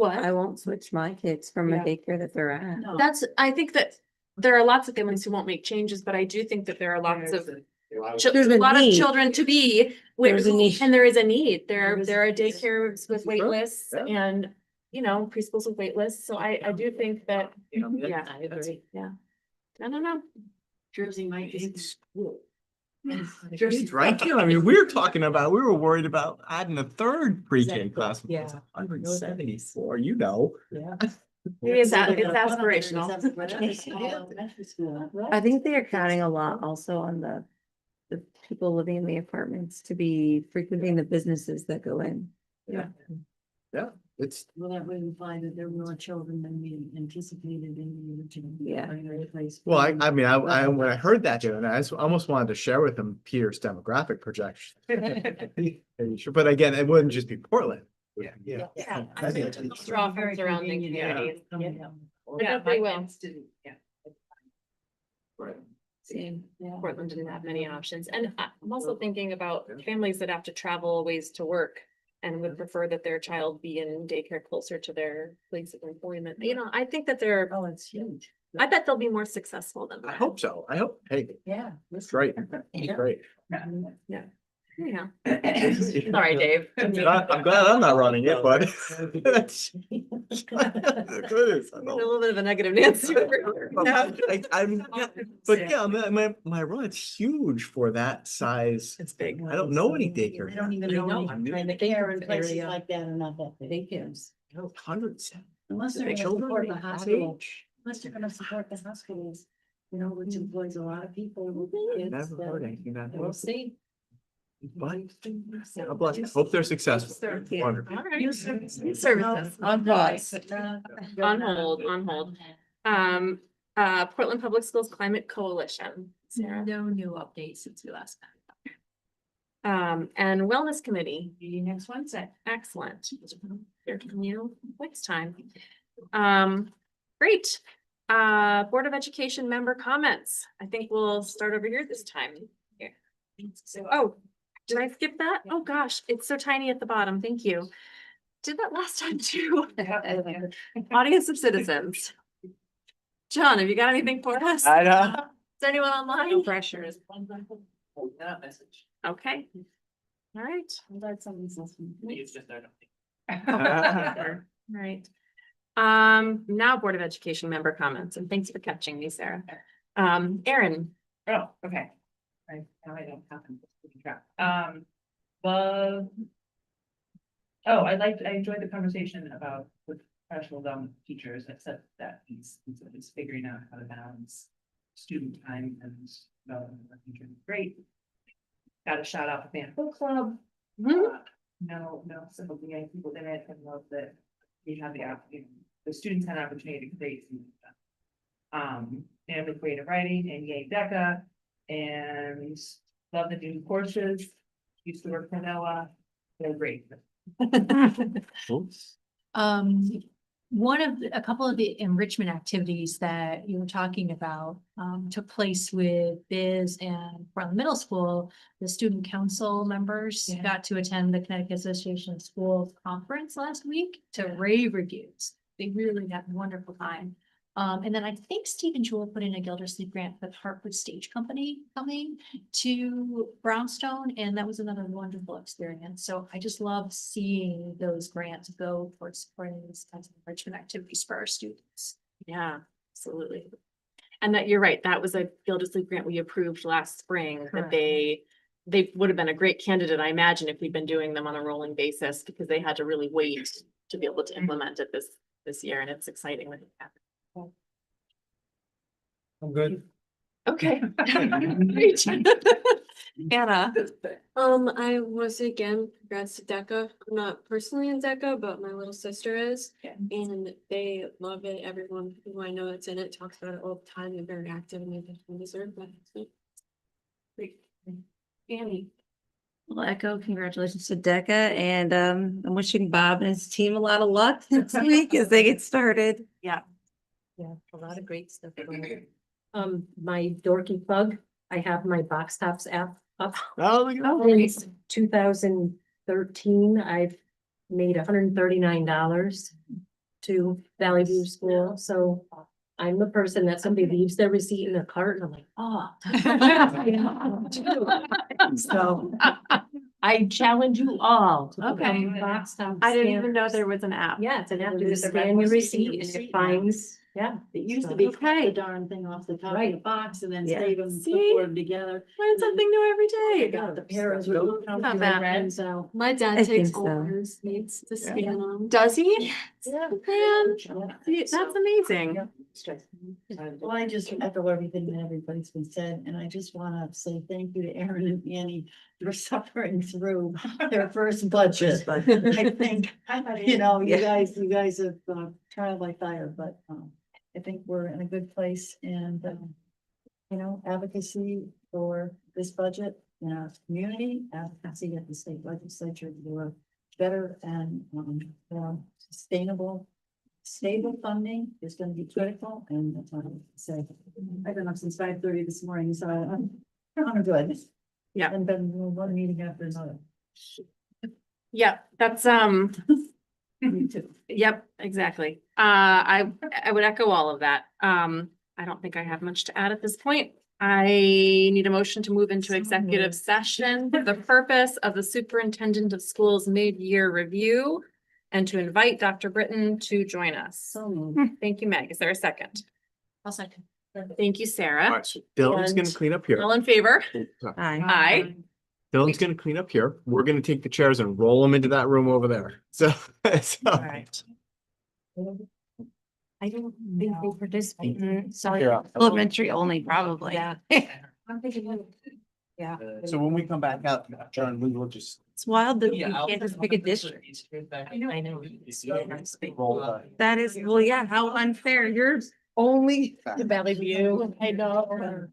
I won't switch my kids from a Yeah. daycare that they're at. No. I think that there are lots of families who won't make changes, but I do think that there are lots of There's a a lot of need. children to be, There's a need. and there is a need. There is. There are daycares with wait Sure, lists yeah. and, you know, preschools with wait lists. So I do think that, yeah, I agree. yeah. I don't know. Jersey might be. Just right here. I mean, we were worried about adding a third pre-K class. Yeah. 174, you know. Yeah. It's aspirational. I think they are counting a lot also on the people living in the apartments to be frequenting the businesses that go in. Yeah, it's, Well, that would imply that there were more children than we anticipated in the original. Yeah. primary place. well, I mean, I when I heard that, Joe, and I almost wanted to share with them Peter's demographic projection. But again, it wouldn't just be Portland. Yeah. Yeah. I think Draw from Very surrounding convenient, communities. coming up. Yeah, they will. Right. Same. Yeah. Portland didn't have many options. And I'm also thinking about families that have to travel a ways to work and would prefer that their child be in daycare closer to their place of employment. You know, I think that Oh, it's huge. I bet they'll be more successful than I that. hope so. I hope, hey, Yeah. it's great. It's great. Yeah. Sorry, Dave. I'm glad I'm not running it, but. Goodness, I A know. little bit of a negative Nancy. But yeah, my run's huge for that size. It's big. I don't know any daycare. They don't even know any daycare in places like that are not that big. Daycares. Hundreds. Unless they're gonna Children support the that hospital, age? unless they're gonna support the hospitals, you know, which employs a lot of people. with kids, Never then heard anything that. We'll see. But God bless you. Hope they're successful. Wonderful. All right. New services. On pause. On hold, on hold. Portland Public Schools Climate Coalition. Sarah. No new updates since we last met. And Wellness Committee. Meeting next Wednesday. Excellent. Hear from you next time. Great. Board of Education member comments. I think we'll start over here this time. Here. So, oh, did I skip that? Oh, gosh, it's so tiny at the bottom. Thank you. Did that last time too. Audience of citizens. John, have you got anything for us? I know. Is there anyone online? No pressure. Okay. All right. I'm glad somebody's listening. Right. Now Board of Education member comments, and thanks for catching me, Sarah. Erin. Oh, okay. Now I don't have them. I enjoyed the conversation about with professional development teachers, except that he's figuring out how to balance student time and development of teachers. Great. Got a shout out to Band Book Club. No simple young people in it, and love that we have the students had an opportunity to create some and with creative writing and yay DECA, and love the new courses. Used to work for Noah. They're great. A couple of the enrichment activities that you were talking about took place with Biz and Portland Middle School. The student council members got to attend the Connecticut Association of Schools conference last week to rave reviews. They really had a wonderful time. And then I think Steve and Jewel put in a Gildersleeve grant for the Hartford Stage Company coming to Brownstone, and that was another wonderful experience. So I just love seeing those grants go towards supporting these kinds of enrichment activities for our students. Yeah, absolutely. And that you're right, that was a Gildersleeve grant we approved last spring, that Correct. they would have been a great candidate, I imagine, if we'd been doing them on a rolling basis, because they had to really wait to be able to implement it this year, and it's exciting when it happens. I'm good. Okay. Great. Anna. I was again, congrats to DECA. I'm not personally in DECA, but my little sister is. Yeah. And they love it. Everyone who I know that's in it talks about it all the time. They're very active and they definitely deserve that. So, Great. Annie. Well, echo congratulations to DECA, and I'm wishing Bob and his team a lot of luck this week as they get started. Yeah, a lot of great stuff. My dorky plug, I have my Box Tops app up. Oh, look at that. Since 2013, I've made $139 to Valley View School, so I'm the person that somebody leaves their receipt in their cart and I'm like, oh. So I challenge you all. to Okay. become box top I didn't even scanners. know there was an app. Yeah, it's an app, you Is just it the red scan your one? receipt and it finds, yeah. It used to be cut Okay. the darn thing off the top of the Right. box and then Yeah. save them, See? put them together. Learn something new every day. Got the parents. Not bad. So. My dad I takes think all so. hers, needs to scan them. Does he? Yeah. Man, that's amazing. Well, I just echo everything that everybody's been said, and I just wanna say thank you to Aaron and Annie for suffering through their first budget. I think, you know, you guys have trial by fire, but I think we're in a good place and you know, advocacy for this budget in our community, advocacy at the state legislature for better and more sustainable, stable funding is gonna be critical, and say, I've been up since 5:30 this morning, so I'm good. Yeah. And been one meeting after another. Yep, that's, Me too. yep, exactly. I would echo all of that. I don't think I have much to add at this point. I need a motion to move into executive session for the purpose of the superintendent of schools mid-year review and to invite Dr. Britton to join us. So. Thank you, Meg. Is there a second? I'll second. Thank you, All Sarah. right, so Dylan's gonna And clean up here. All in favor? Sorry. Aye. Dylan's gonna clean up here. We're gonna take the chairs and roll them into that room over there. So, All right. I don't think they participate. You're up. Elementary only, probably. Yeah. I'm thinking, yeah. so when we come back out, John, we will just. It's wild that you can't just pick a district. I know. That is, well, yeah, how unfair. You're only. Valley View, I know, sorry.